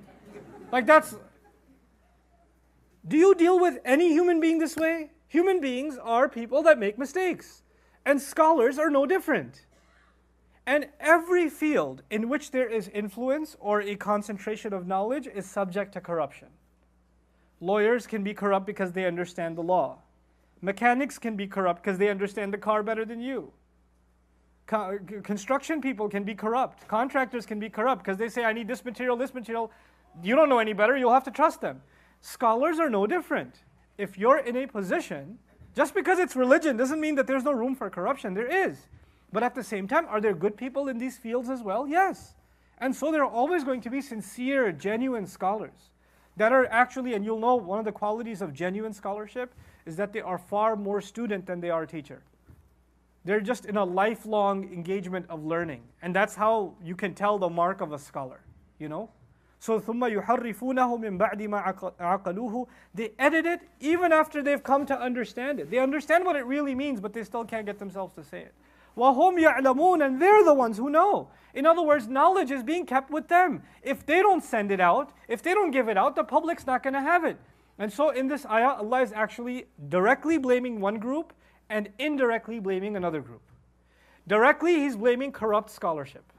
Do you deal with any human being this way? Human beings are people that make mistakes. And scholars are no different. And every field in which there is influence or a concentration of knowledge is subject to corruption. Lawyers can be corrupt because they understand the law. Mechanics can be corrupt because they understand the car better than you. Construction people can be corrupt. Contractors can be corrupt because they say, I need this material, this material. You don't know any better, you'll have to trust them. Scholars are no different. If you're in a position, just because it's religion doesn't mean that there's no room for corruption. There is. But at the same time, are there good people in these fields as well? Yes. And so there are always going to be sincere, genuine scholars that are actually, and you'll know one of the qualities of genuine scholarship is that they are far more student than they are teacher. They're just in a lifelong engagement of learning. And that's how you can tell the mark of a scholar, So ثُمَّ يُحَرِّفُونَهُ مِنْ بَعْدِ مَا عَقَلُوهُ. They edit it even after they've come to understand it. They understand what it really means, but they still can't get themselves to say it. وَهُمْ يَعْلَمُونَ, and they're the ones who know. In other words, knowledge is being kept with them. If they don't send it out, if they don't give it out, the public's not going to have it. And so in this ayah, Allah is actually directly blaming one group and indirectly blaming another group. Directly, He's blaming corrupt scholarship.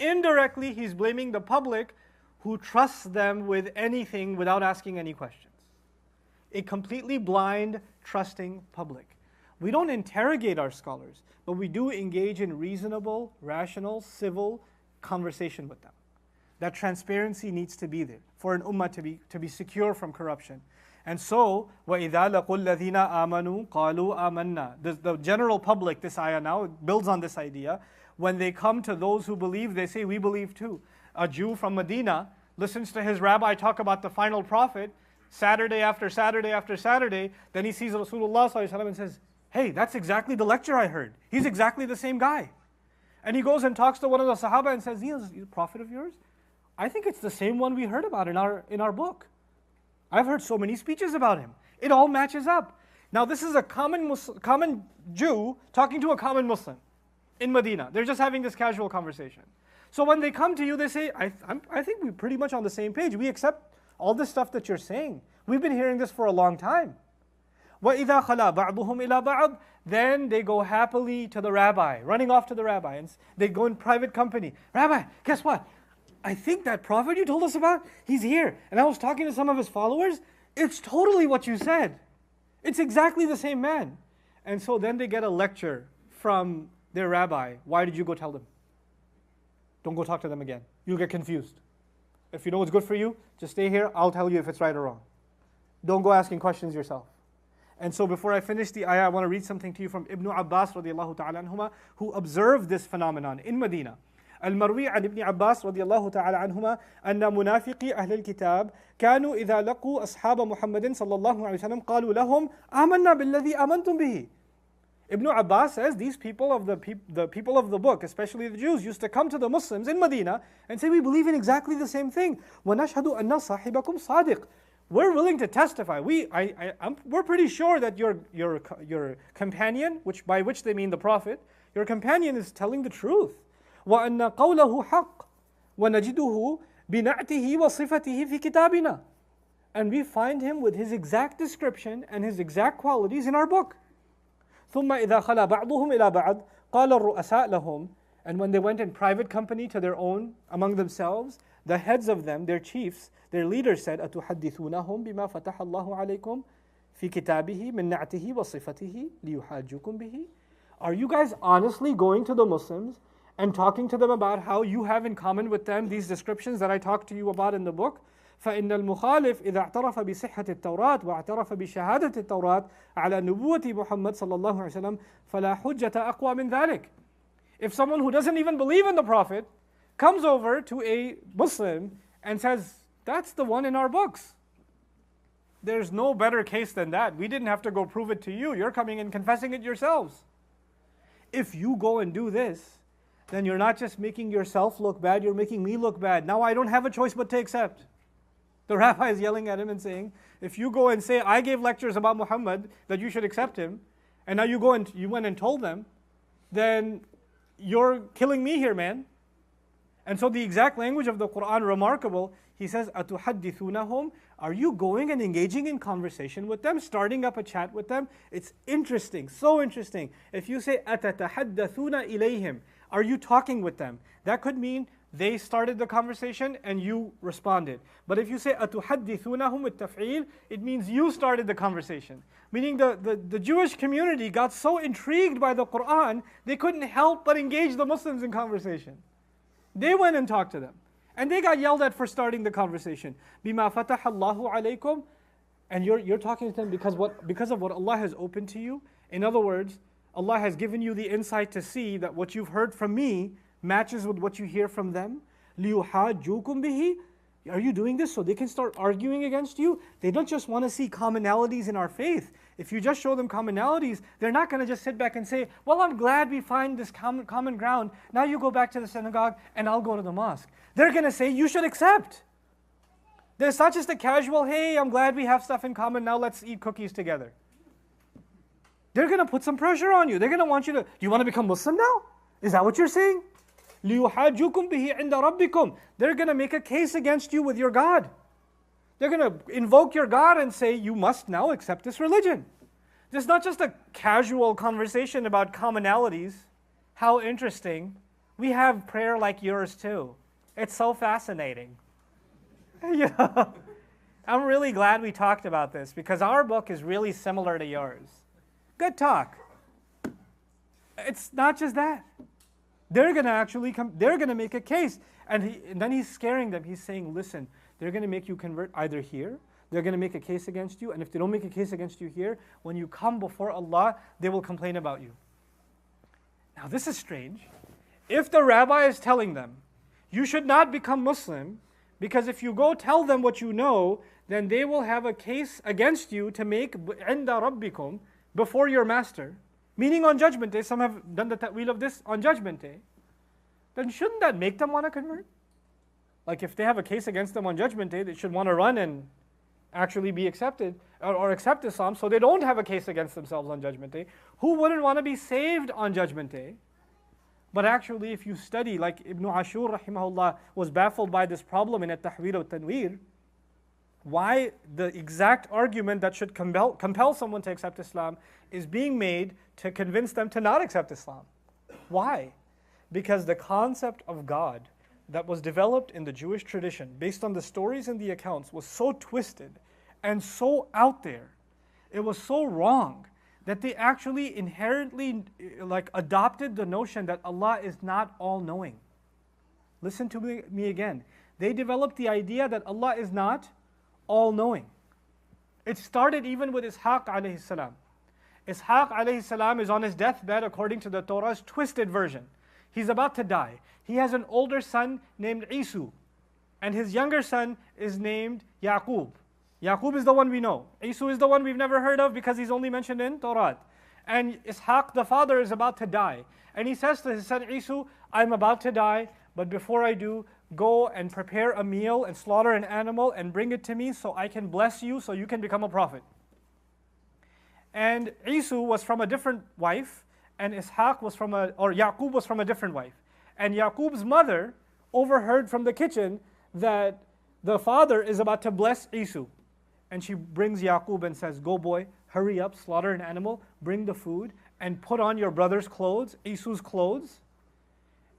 Indirectly, He's blaming the public who trusts them with anything without asking any questions. A completely blind, trusting public. We don't interrogate our scholars, but we do engage in reasonable, rational, civil conversation with them. That transparency needs to be there for an ummah to be secure from corruption. And so, وَإِذَا لَقُوا الَّذِينَ آمَنُوا قَالُوا آمَنَّا. The general public, this ayah now, builds on this idea. When they come to those who believe, they say, we believe too. A Jew from Medina listens to his rabbi talk about the final prophet, Saturday after Saturday after Saturday, then he sees Rasulullah ﷺ and says, hey, that's exactly the lecture I heard. He's exactly the same guy. And he goes and talks to one of the Sahaba and says, he's a prophet of yours? I think it's the same one we heard about in our book. I've heard so many speeches about him. It all matches up. Now this is a common Jew talking to a common Muslim in Medina. They're just having this casual conversation. So when they come to you, they say, I think we're pretty much on the same page. We accept all this stuff that you're saying. We've been hearing this for a long time. وَإِذَا خَلَا بَعْضُهُمْ إِلَى بَعْضٍ. Then they go happily to the rabbi, running off to the rabbi, and they go in private company. Rabbi, guess what? I think that prophet you told us about, he's here. And I was talking to some of his followers. It's totally what you said. It's exactly the same man. And so then they get a lecture from their rabbi. Why did you go tell them? Don't go talk to them again. You'll get confused. If you know what's good for you, just stay here. I'll tell you if it's right or wrong. Don't go asking questions yourself. And so before I finish the ayah, I want to read something to you from Ibn Abbas radiallahu ta'ala anhuma, who observed this phenomenon in Medina. المروي عن ابن عباس رضي الله تعالى عنهما أن منافقي أهل الكتاب كانوا إذا لقوا أصحاب محمد صلى الله عليه وسلم قالوا لهم آمنا بالذي آمنتم به. Ibn Abbas says these people of the people of the book, especially the Jews, used to come to the Muslims in Medina and say, we believe in exactly the same thing. وَنَشْهَدُ أَنَّ صَاحِبَكُمْ صَادِقٌ. We're willing to testify. We're pretty sure that your companion, by which they mean the Prophet, your companion is telling the truth. وَأَنَّ قَوْلَهُ حَقٌّ وَنَجِدُهُ بِنَعْتِهِ وَصِفَتِهِ فِي كِتَابِنَا. And we find him with his exact description and his exact qualities in our book. ثُمَّ إِذَا خَلَى بَعْضُهُمْ إِلَى بَعْضٍ قَالَ الرُّؤَسَاءُ لَهُمْ. And when they went in private company to their own, among themselves, the heads of them, their chiefs, their leaders said, أَتُحَدِّثُونَهُمْ بِمَا فَتَحَ اللَّهُ عَلَيْكُمْ فِي كِتَابِهِ مِنْ نَعْتِهِ وَصِفَتِهِ لِيُحَاجُّكُمْ بِهِ. Are you guys honestly going to the Muslims and talking to them about how you have in common with them these descriptions that I talked to you about in the book? فإن المخالف إذا اعترف بصحة التوراة واعترف بشهادة التوراة على نبوة محمد صلى الله عليه وسلم فلا حجة أقوى من ذلك. If someone who doesn't even believe in the Prophet comes over to a Muslim and says, that's the one in our books, there's no better case than that. We didn't have to go prove it to you. You're coming and confessing it yourselves. If you go and do this, then you're not just making yourself look bad, you're making me look bad. Now I don't have a choice but to accept. The rabbi is yelling at him and saying, if you go and say, I gave lectures about Muhammad, that you should accept him, and now you went and told them, then you're killing me here, man. And so the exact language of the Quran, remarkable, he says, أَتُحَدِّثُونَهُمْ. Are you going and engaging in conversation with them, starting up a chat with them? It's interesting, so interesting. If you say, أَتَتَحَدَّثُونَ إِلَيْهِمْ, are you talking with them? That could mean they started the conversation and you responded. But if you say أَتُحَدِّثُونَهُمْ التَّفْعِيل, it means you started the conversation. Meaning the Jewish community got so intrigued by the Quran, they couldn't help but engage the Muslims in conversation. They went and talked to them. And they got yelled at for starting the conversation. بِمَا فَتَحَ اللَّهُ عَلَيْكُمْ. And you're talking to them because of what Allah has opened to you. In other words, Allah has given you the insight to see that what you've heard from me matches with what you hear from them. لِيُحَاجُّوكُمْ بِهِ. Are you doing this so they can start arguing against you? They don't just want to see commonalities in our faith. If you just show them commonalities, they're not going to just sit back and say, well, I'm glad we find this common ground. Now you go back to the synagogue and I'll go to the mosque. They're going to say, you should accept. There's not just a casual, hey, I'm glad we have stuff in common, now let's eat cookies together. They're going to put some pressure on you. They're going to want you to, do you want to become Muslim now? Is that what you're saying? لِيُحَاجُّكُمْ بِهِ عِنْدَ رَبِّكُمْ. They're going to make a case against you with your God. They're going to invoke your God and say, you must now accept this religion. This is not just a casual conversation about commonalities. How interesting. We have prayer like yours too. It's so fascinating. Yeah. I'm really glad we talked about this because our book is really similar to yours. Good talk. It's not just that. They're going to actually come, they're going to make a case. And then he's scaring them. He's saying, listen, they're going to make you convert either here, they're going to make a case against you, and if they don't make a case against you here, when you come before Allah, they will complain about you. Now this is strange. If the rabbi is telling them, you should not become Muslim, because if you go tell them what you know, then they will have a case against you to make عِنْدَ رَبِّكُمْ before your master. Meaning on Judgment Day, some have done the ta'wil of this on Judgment Day. Then shouldn't that make them want to convert? Like if they have a case against them on Judgment Day, they should want to run and actually be accepted or accept Islam so they don't have a case against themselves on Judgment Day. Who wouldn't want to be saved on Judgment Day? But actually if you study, like Ibn Ashur rahimahullah was baffled by this problem in At-Tahwil wa-Tanwir, why the exact argument that should compel someone to accept Islam is being made to convince them to not accept Islam. Why? Because the concept of God that was developed in the Jewish tradition based on the stories and the accounts was so twisted and so out there, it was so wrong that they actually inherently adopted the notion that Allah is not all-knowing. Listen to me again. They developed the idea that Allah is not all-knowing. It started even with Ishaq alayhi salam. Ishaq alayhi salam is on his deathbed according to the Torah's twisted version. He's about to die. He has an older son named Isu, and his younger son is named Yaqub. Yaqub is the one we know. Isu is the one we've never heard of because he's only mentioned in Torah. And Ishaq, the father, is about to die. And he says to his son Isu, I'm about to die, but before I do, go and prepare a meal and slaughter an animal and bring it to me so I can bless you so you can become a prophet. And Isu was from a different wife, and Ishaq was from Yaqub was from a different wife. And Yaqub's mother overheard from the kitchen that the father is about to bless Isu. And she brings Yaqub and says, go boy, hurry up, slaughter an animal, bring the food, and put on your brother's clothes, Isu's clothes,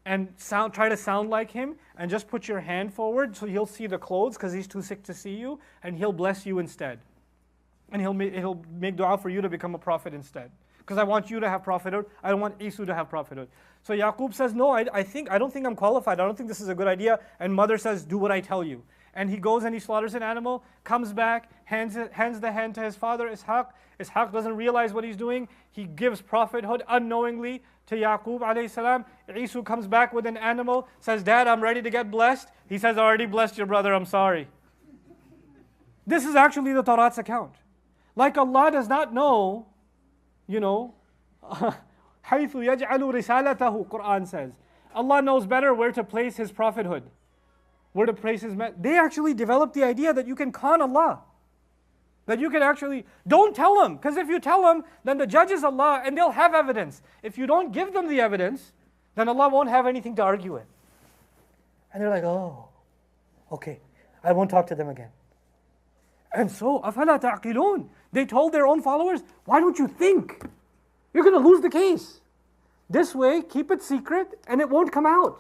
and try to sound like him, and just put your hand forward so he'll see the clothes because he's too sick to see you, and he'll bless you instead. And he'll make dua for you to become a prophet instead. Because I want you to have prophethood, I don't want Isu to have prophethood. So Yaqub says, no, I don't think I'm qualified, I don't think this is a good idea. And mother says, do what I tell you. And he goes and he slaughters an animal, comes back, hands the hand to his father Ishaq. Ishaq doesn't realize what he's doing. He gives prophethood unknowingly to Yaqub alayhi salam. Isu comes back with an animal, says, Dad, I'm ready to get blessed. He says, I already blessed your brother, I'm sorry. This is actually the Torah's account. Like Allah does not know, حَيْثُ يَجْعَلُ رِسَالَتَهُ, Quran says. Allah knows better where to place His prophethood. Where to place His They actually developed the idea that you can con Allah. That you can actually, don't tell them. Because if you tell them, then the judge is Allah and they'll have evidence. If you don't give them the evidence, then Allah won't have anything to argue with. And they're like, oh, okay, I won't talk to them again. And so, أَفَلَا تَعْقِلُونَ, they told their own followers, why don't you think? You're going to lose the case. This way, keep it secret and it won't come out.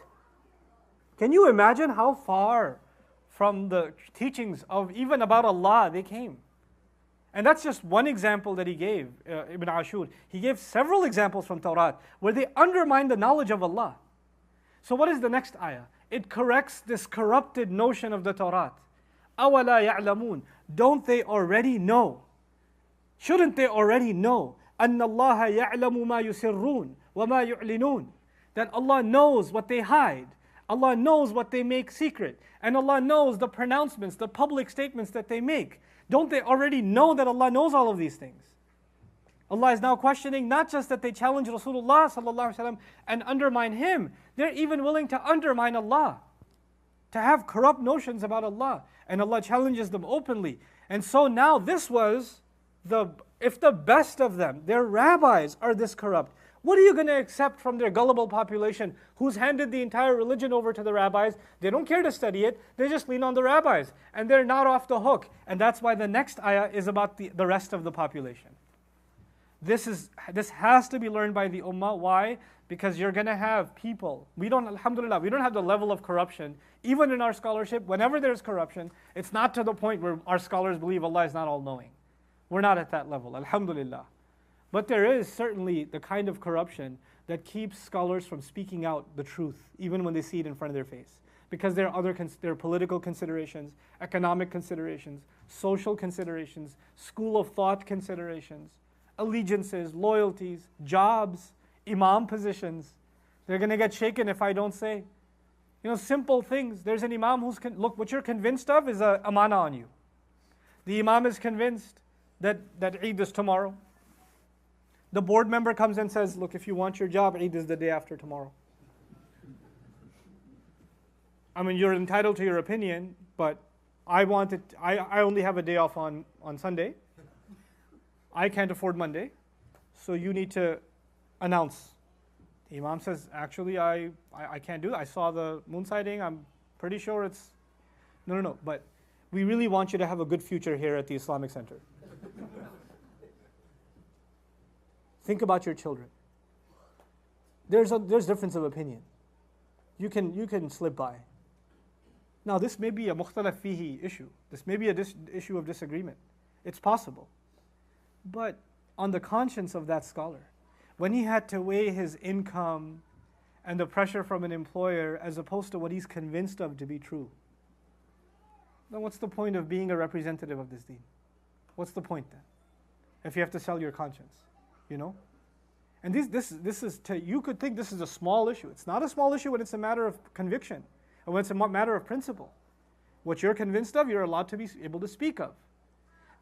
Can you imagine how far from the teachings of even about Allah they came? And that's just one example that he gave, Ibn Ashur. He gave several examples from Torah where they undermine the knowledge of Allah. So what is the next ayah? It corrects this corrupted notion of the Torah. أَوَلَا يَعْلَمُونَ, don't they already know? Shouldn't they already know? أَنَّ اللَّهَ يَعْلَمُ مَا يُسِرُّونَ وَمَا يُعْلِنُونَ, that Allah knows what they hide. Allah knows what they make secret. And Allah knows the pronouncements, the public statements that they make. Don't they already know that Allah knows all of these things? Allah is now questioning not just that they challenge Rasulullah sallallahu alaihi wasallam and undermine him. They're even willing to undermine Allah, to have corrupt notions about Allah. And Allah challenges them openly. And so now this was if the best of them, their rabbis, are this corrupt, what are you going to accept from their gullible population who's handed the entire religion over to the rabbis? They don't care to study it, they just lean on the rabbis. And they're not off the hook. And that's why the next ayah is about the rest of the population. This has to be learned by the ummah. Why? Because you're going to have people. Alhamdulillah, we don't have the level of corruption. Even in our scholarship, whenever there's corruption, it's not to the point where our scholars believe Allah is not all-knowing. We're not at that level, alhamdulillah. But there is certainly the kind of corruption that keeps scholars from speaking out the truth, even when they see it in front of their face. Because there are political considerations, economic considerations, social considerations, school of thought considerations, allegiances, loyalties, jobs, imam positions. They're going to get shaken if I don't say. Simple things. There's an imam who's, look, what you're convinced of is a amana on you. The imam is convinced that Eid is tomorrow. The board member comes and says, look, if you want your job, Eid is the day after tomorrow. I mean, you're entitled to your opinion, but I only have a day off on Sunday. I can't afford Monday, so you need to announce. The imam says, actually, I can't do that. I saw the moon sighting. I'm pretty sure it's... No, but we really want you to have a good future here at the Islamic Center. Think about your children. There's difference of opinion. You can slip by. Now, this may be a mukhtalaf fihi issue. This may be an issue of disagreement. It's possible. But on the conscience of that scholar, when he had to weigh his income and the pressure from an employer as opposed to what he's convinced of to be true, then what's the point of being a representative of this deen? What's the point then? If you have to sell your conscience, And this is, you could think this is a small issue. It's not a small issue when it's a matter of conviction, and when it's a matter of principle. What you're convinced of, you're allowed to be able to speak of.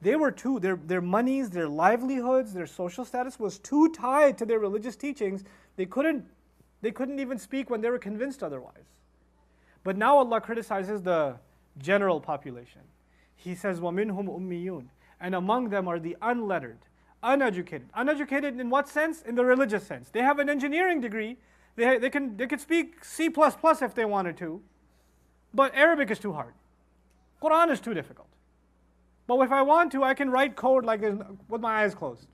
They were their monies, their livelihoods, their social status was too tied to their religious teachings. They couldn't even speak when they were convinced otherwise. But now Allah criticizes the general population. He says, وَمِنْهُمْ أُمِّيُّونَ, and among them are the unlettered, uneducated. Uneducated in what sense? In the religious sense. They have an engineering degree. They could speak C++ if they wanted to, but Arabic is too hard. Quran is too difficult. But if I want to, I can write code like this with my eyes closed.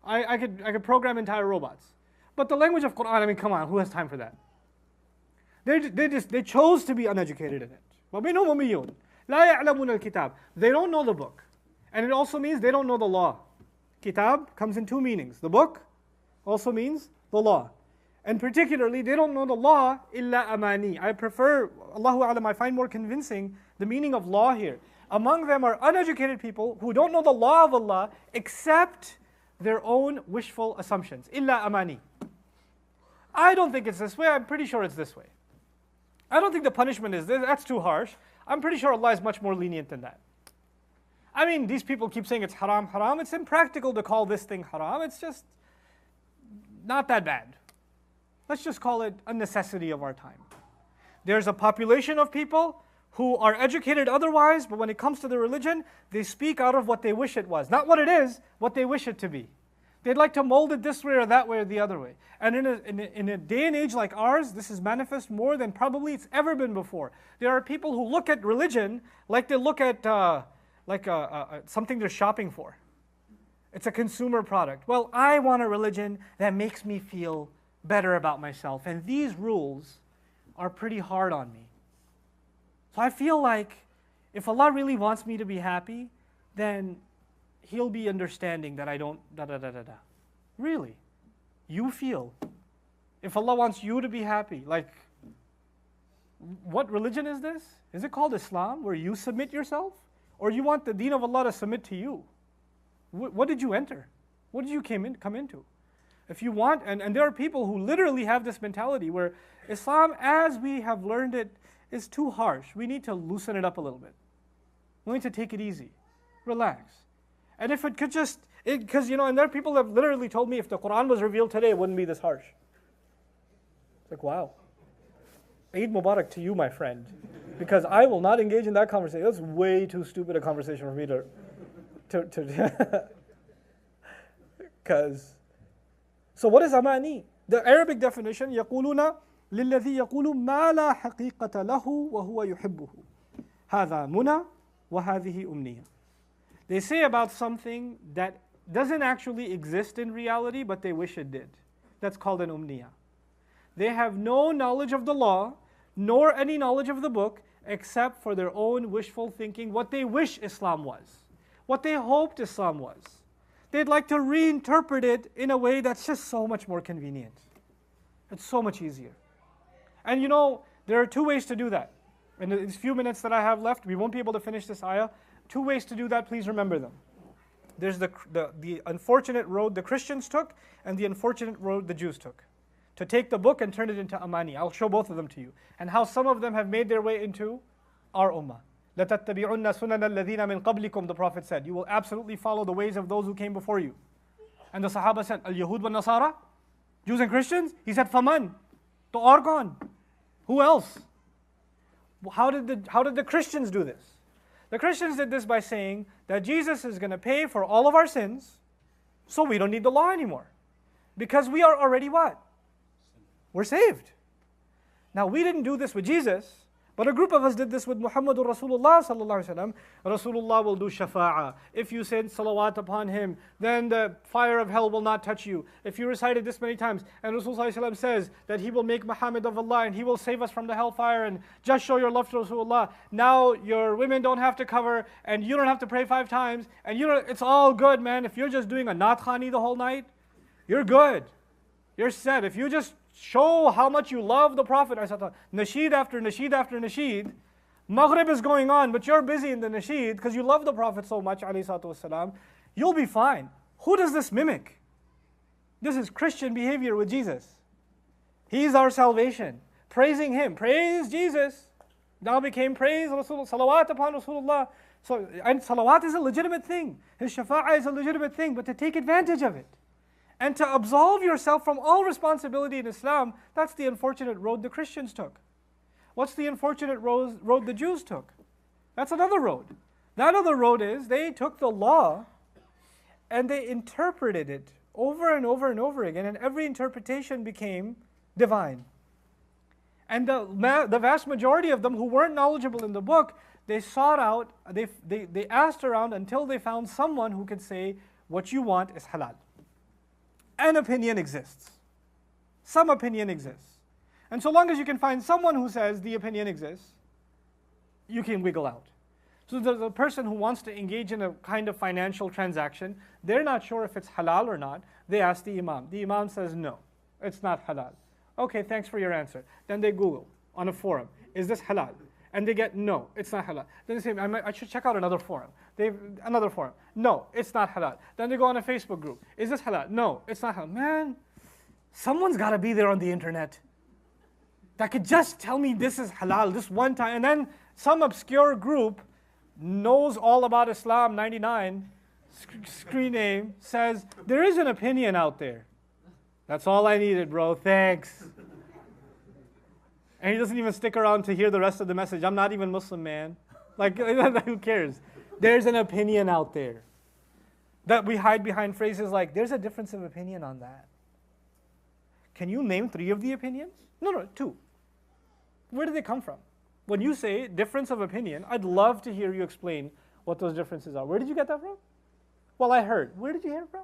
I could program entire robots. But the language of Quran, I mean, come on, who has time for that? They chose to be uneducated in it. وَمِنْهُمْ أُمِّيُّونَ لَا يَعْلَمُونَ الْكِتَابِ. They don't know the book. And it also means they don't know the law. Kitab comes in two meanings. The book also means the law. And particularly, they don't know the law illa amani. I prefer, Allahu A'lam, I find more convincing the meaning of law here. Among them are uneducated people who don't know the law of Allah except their own wishful assumptions. Illa amani. I don't think it's this way. I'm pretty sure it's this way. I don't think the punishment is this. That's too harsh. I'm pretty sure Allah is much more lenient than that. I mean, these people keep saying it's haram, haram. It's impractical to call this thing haram. It's just not that bad. Let's just call it a necessity of our time. There's a population of people who are educated otherwise, but when it comes to the religion, they speak out of what they wish it was. Not what it is, what they wish it to be. They'd like to mold it this way or that way or the other way. And in a day and age like ours, this is manifest more than probably it's ever been before. There are people who look at religion like they look at something they're shopping for. It's a consumer product. Well, I want a religion that makes me feel better about myself. And these rules are pretty hard on me. So I feel like if Allah really wants me to be happy, then He'll be understanding that I don't da-da-da-da-da. Really? You feel? If Allah wants you to be happy, like, what religion is this? Is it called Islam, where you submit yourself? Or you want the deen of Allah to submit to you? What did you enter? What did you come into? If you want, and there are people who literally have this mentality where Islam, as we have learned it, is too harsh. We need to loosen it up a little bit. We need to take it easy, relax. And if it could just, because and there are people that have literally told me if the Quran was revealed today, it wouldn't be this harsh. It's like, wow. Eid Mubarak to you, my friend, because I will not engage in that conversation. That's way too stupid a conversation for me to because. So what is amani? The Arabic definition, يقولون للذي يقول ما لا حقيقة له وهو يحبه. هذا منى وهذه أمنية. They say about something that doesn't actually exist in reality, but they wish it did. That's called an umniya. They have no knowledge of the law, nor any knowledge of the book, except for their own wishful thinking, what they wish Islam was, what they hoped Islam was. They'd like to reinterpret it in a way that's just so much more convenient. It's so much easier. And there are two ways to do that. In the few minutes that I have left, we won't be able to finish this ayah. Two ways to do that, please remember them. There's the unfortunate road the Christians took, and the unfortunate road the Jews took. To take the book and turn it into amani. I'll show both of them to you. And how some of them have made their way into our ummah. لَتَتَّبِعُنَّ سُنَنَ الَّذِينَ مِنْ قَبْلِكُمْ, the Prophet said. You will absolutely follow the ways of those who came before you. And the Sahaba said, Al-Yahud wa Nasara? Jews and Christians? He said, Faman. To aur kaun? Who else? How did the Christians do this? The Christians did this by saying that Jesus is going to pay for all of our sins, so we don't need the law anymore. Because we are already what? We're saved. Now we didn't do this with Jesus, but a group of us did this with Muhammadur Rasulullah sallallahu alaihi wasallam. Rasulullah will do shafa'ah. If you said salawat upon him, then the fire of hell will not touch you. If you recited this many times, and Rasulullah sallallahu alaihi wasallam says that he will make Muhammad of Allah and he will save us from the hellfire, and just show your love to Rasulullah. Now your women don't have to cover, and you don't have to pray 5 times, and it's all good, man. If you're just doing a Naat Khani the whole night, you're good. You're set. If you just show how much you love the Prophet, nasheed after nasheed after nasheed, Maghrib is going on, but you're busy in the nasheed because you love the Prophet so much, ﷺ, you'll be fine. Who does this mimic? This is Christian behavior with Jesus. He's our salvation. Praising Him. Praise Jesus. Now became praise Rasulullah. Salawat upon Rasulullah. And salawat is a legitimate thing. His shafa'ah is a legitimate thing, but to take advantage of it and to absolve yourself from all responsibility in Islam, that's the unfortunate road the Christians took. What's the unfortunate road the Jews took? That's another road. That other road is they took the law and they interpreted it over and over and over again, and every interpretation became divine. And the vast majority of them who weren't knowledgeable in the book, they sought out, they asked around until they found someone who could say, what you want is halal. An opinion exists. Some opinion exists. And so long as you can find someone who says the opinion exists, you can wiggle out. So the person who wants to engage in a kind of financial transaction, they're not sure if it's halal or not. They ask the Imam. The Imam says, no, it's not halal. Okay, thanks for your answer. Then they Google on a forum, is this halal? And they get, no, it's not halal. Then they say, I should check out another forum. Another forum. No, it's not halal. Then they go on a Facebook group. Is this halal? No, it's not halal. Man, someone's got to be there on the internet that could just tell me this is halal this one time. And then some obscure group knows all about Islam 99, screen name, says, there is an opinion out there. That's all I needed, bro. Thanks. And he doesn't even stick around to hear the rest of the message. I'm not even Muslim, man. Like, who cares? There's an opinion out there. That we hide behind phrases like, there's a difference of opinion on that. Can you name 3 of the opinions? No, 2. Where do they come from? When you say difference of opinion, I'd love to hear you explain what those differences are. Where did you get that from? Well, I heard. Where did you hear it from?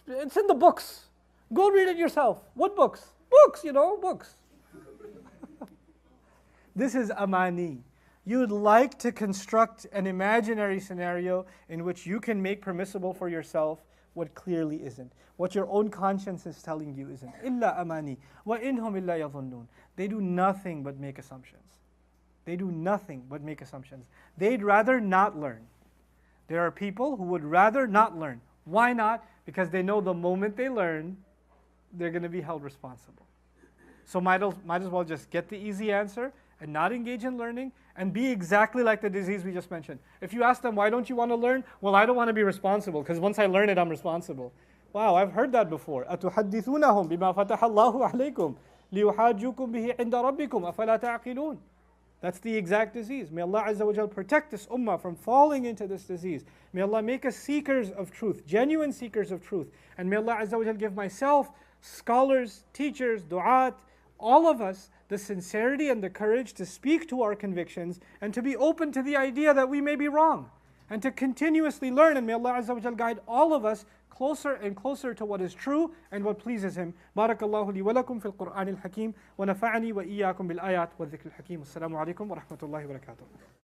It's in the books. Go read it yourself. What books? Books, books. This is amani. You'd like to construct an imaginary scenario in which you can make permissible for yourself what clearly isn't. What your own conscience is telling you isn't. Illa amani. Wa inhum illa yadhunnun. They do nothing but make assumptions. They do nothing but make assumptions. They'd rather not learn. There are people who would rather not learn. Why not? because they know the moment they learn, they're going to be held responsible. So might as well just get the easy answer and not engage in learning and be exactly like the disease we just mentioned. If you ask them, why don't you want to learn? Well, I don't want to be responsible because once I learn it, I'm responsible. Wow, I've heard that before. أَتُحَدِّثُونَهُمْ بِمَا فَتَحَ اللَّهُ عَلَيْكُمْ لِيُحَاجُّوكُمْ بِهِ عِنْدَ رَبِّكُمْ أَفَلَا تَعْقِلُونَ. That's the exact disease. May Allah Azza wa Jal protect this ummah from falling into this disease. May Allah make us seekers of truth, genuine seekers of truth. And may Allah Azza wa Jal give myself, scholars, teachers, du'at, all of us, the sincerity and the courage to speak to our convictions and to be open to the idea that we may be wrong and to continuously learn. And may Allah Azza wa Jal guide all of us closer and closer to what is true and what pleases Him. Barakallahu li wa lakum fil Qur'an al-Hakim wa nafa'ani wa iyyakum bil ayat wa dhikr al-Hakim. Assalamu alaikum wa rahmatullahi wa barakatuh.